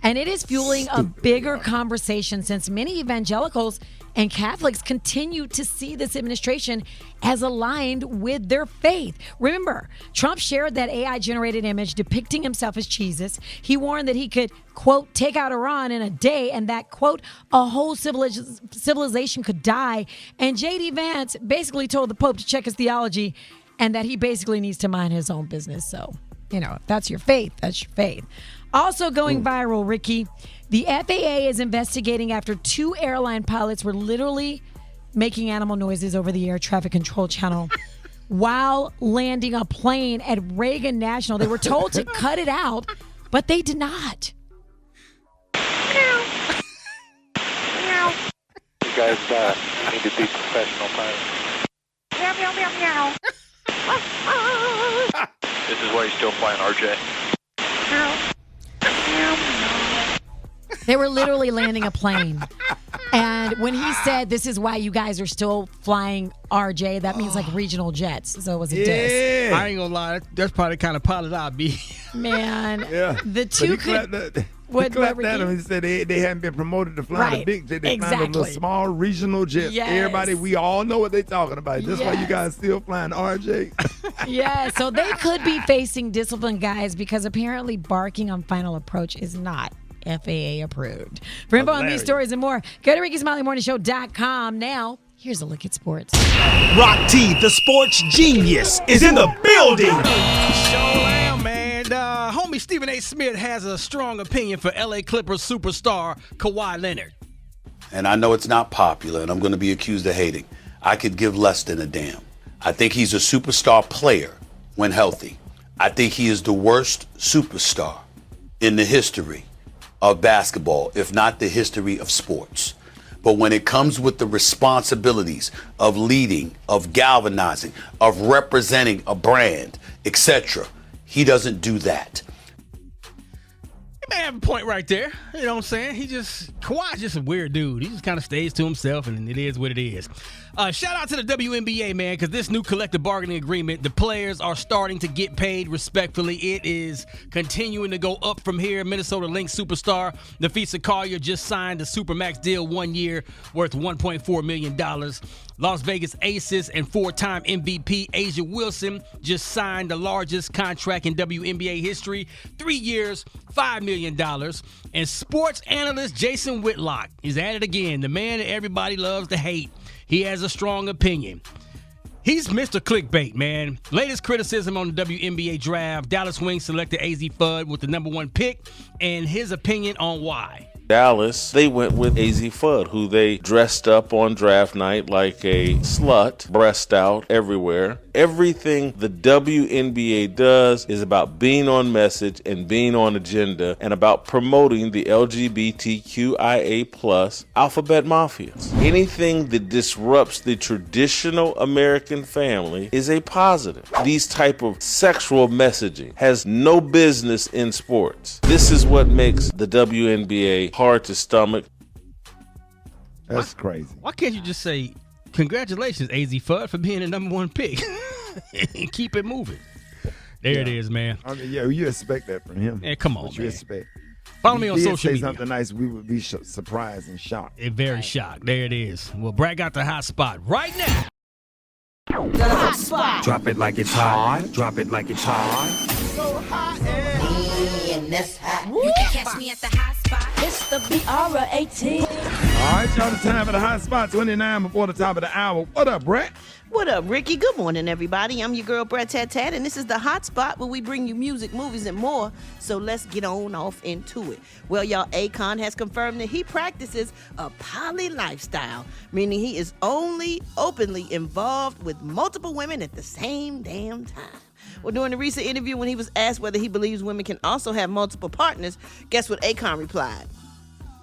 And it is fueling a bigger conversation since many evangelicals and Catholics continue to see this administration as aligned with their faith. Remember, Trump shared that AI-generated image depicting himself as Jesus. He warned that he could, quote, take out Iran in a day and that, quote, a whole civilization could die. And J.D. Vance basically told the Pope to check his theology and that he basically needs to mind his own business. So, you know, if that's your faith, that's your faith. Also going viral, Ricky, the FAA is investigating after 2 airline pilots were literally making animal noises over the air traffic control channel while landing a plane at Reagan National. They were told to cut it out, but they did not. You guys need to be professional pilots. Meow, meow, meow, meow. This is why you're still flying RJ. They were literally landing a plane. And when he said, this is why you guys are still flying RJ, that means like regional jets. So it was a diss. I ain't gonna lie. That's probably the kind of pilot I'd be. Man, yeah. The two could... He clapped at him and said they hadn't been promoted to fly the big jet. They found a little small regional jet. Yes. Everybody, we all know what they're talking about. That's why you guys still flying RJ. Yeah, so they could be facing discipline, guys, because apparently barking on final approach is not FAA approved. For info on these stories and more, go to RickeySmileyMorningShow.com. Now, here's a look at sports. Rock T, the sports genius, is in the building. Sure am, man. Homie Stephen A. Smith has a strong opinion for LA Clippers superstar Kawhi Leonard. And I know it's not popular, and I'm going to be accused of hating. I could give less than a damn. I think he's a superstar player when healthy. I think he is the worst superstar in the history of basketball, if not the history of sports. But when it comes with the responsibilities of leading, of galvanizing, of representing a brand, etc., he doesn't do that. He may have a point right there. You know what I'm saying? Kawhi's just a weird dude. He just kind of stays to himself, and it is what it is. Shout out to the WNBA, man, because this new collective bargaining agreement, the players are starting to get paid respectfully. It is continuing to go up from here. Minnesota Lynx superstar Nafisa Collier just signed a Supermax deal 1 year worth $1.4 million. Las Vegas Aces and 4-time MVP Asia Wilson just signed the largest contract in WNBA history, 3 years, $5 million. And sports analyst Jason Whitlock, he's at it again, the man that everybody loves to hate. He has a strong opinion. He's Mr. Clickbait, man. Latest criticism on the WNBA draft. Dallas Wings selected AZ Fudd with the number 1 pick, and his opinion on why. Dallas, they went with AZ Fudd, who they dressed up on draft night like a slut, breast out everywhere. Everything the WNBA does is about being on message and being on agenda and about promoting the LGBTQIA+ alphabet mafias. Anything that disrupts the traditional American family is a positive. These type of sexual messaging has no business in sports. This is what makes the WNBA hard to stomach. That's crazy. Why can't you just say, congratulations, AZ Fudd, for being the number 1 pick? And keep it moving. There it is, man. I mean, you expect that from him. Yeah, come on, what you man. expect. Follow me on social say media. Something nice, we would be surprised and shocked. Very shocked. There it is. Well, Brat got the hot spot right now. The hot spot. Drop it like it's hot. Drop it like it's hot. So hot and that's hot. You can catch me at the hot spot. It's the BR18. All right, y'all, the time for the hot spot, 29 before the top of the hour. What up, Brat? What up, Ricky? Good morning, everybody. I'm your girl, Brat Tat Tat, and this is the hot spot where we bring you music, movies, and more. So let's get on off into it. Well, y'all, Akon has confirmed that he practices a poly lifestyle, meaning he is only openly involved with multiple women at the same damn time. Well, during a recent interview when he was asked whether he believes women can also have multiple partners, guess what Akon replied?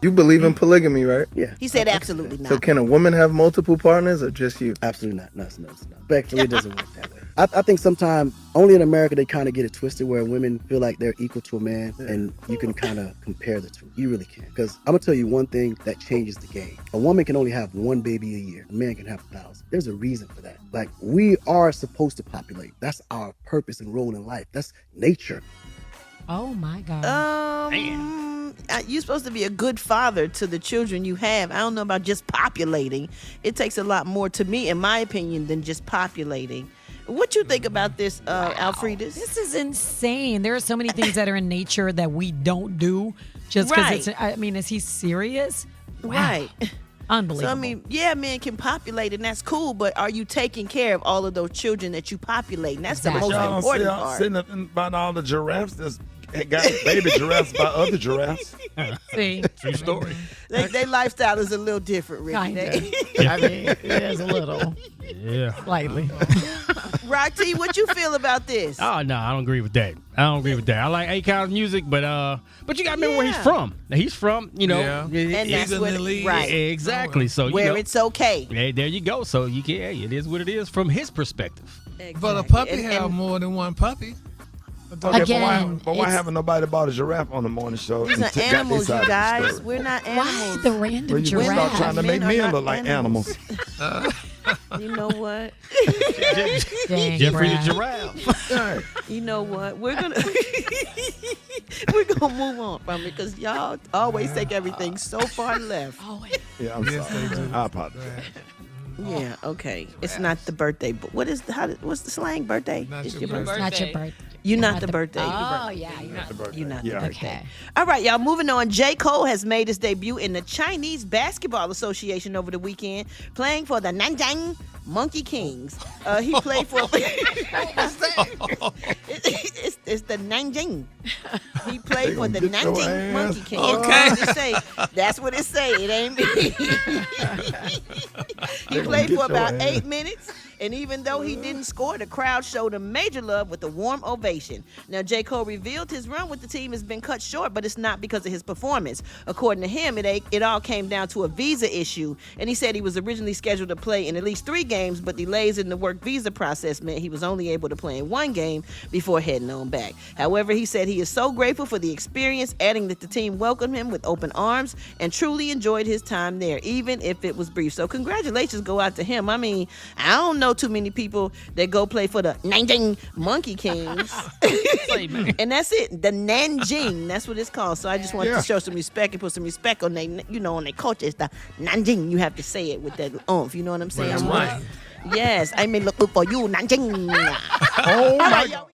You believe in polygamy, right? Yeah. He said absolutely not. So can a woman have multiple partners or just you? Absolutely not. No. Respectfully, it doesn't work that way. I think sometimes, only in America, they kind of get it twisted where women feel like they're equal to a man, and you can kind of compare the two. You really can. Because I'm going to tell you one thing that changes the game. A woman can only have 1 baby a year. A man can have 1,000. There's a reason for that. Like, we are supposed to populate. That's our purpose and role in life. That's nature. Oh, my God. You're supposed to be a good father to the children you have. I don't know about just populating. It takes a lot more, to me, in my opinion, than just populating. What you think about this, Alfredis? This is insane. There are so many things that are in nature that we don't do just because it's, I mean, is he serious? Wow. Right. Unbelievable. So, I mean, yeah, men can populate, and that's cool, but are you taking care of all of those children that you populate? And that's the most important part. Say nothing about all the giraffes that's got baby giraffes by other giraffes. See? True story. Their lifestyle is a little different, Ricky. I mean, it is a little. Yeah. Slightly. Rock T, what you feel about this? Oh, no, I don't agree with that. I like Akon's music, but you got to remember where he's from. Now, he's from, and that's what, right. Exactly. So where it's okay. There you go. So you can, it is what it is from his perspective. Exactly. But a puppy have more than one puppy. Again, but why haven't nobody bought a giraffe on the morning show? These are animals, you guys. We're not animals. Why the random giraffe? giraffe? Start trying to make men look like animals. You know what? Jeffrey the giraffe. You know what? We're gonna move on from it because y'all always take everything so far left. Yeah, I'm sorry. I apologize. Yeah, okay. It's not the birthday, but what's the slang birthday? It's your birthday. Not your birthday. You're not the birthday. Oh, yeah. You're not the birthday. Okay. All right, y'all. Moving on. J. Cole has made his debut in the Chinese Basketball Association over the weekend, playing for the Nanjing Monkey Kings. He played for. It's the Nanjing. He played for the Nanjing Monkey Kings. Okay. That's what it say. It ain't me. He played for about 8 minutes. And even though he didn't score, the crowd showed him major love with a warm ovation. Now, J. Cole revealed his run with the team has been cut short, but it's not because of his performance. According to him, it all came down to a visa issue. And he said he was originally scheduled to play in at least 3 games, but delays in the work visa process meant he was only able to play in 1 game before heading on back. However, he said he is so grateful for the experience, adding that the team welcomed him with open arms and truly enjoyed his time there, even if it was brief. So congratulations go out to him. I mean, I don't know too many people that go play for the Nanjing Monkey Kings. And that's it. The Nanjing. That's what it's called. So I just wanted to show some respect and put some respect on on their culture. It's the Nanjing. You have to say it with that oomph. You know what I'm saying? That's right. Yes. I may look for you, Nanjing. Oh, my God.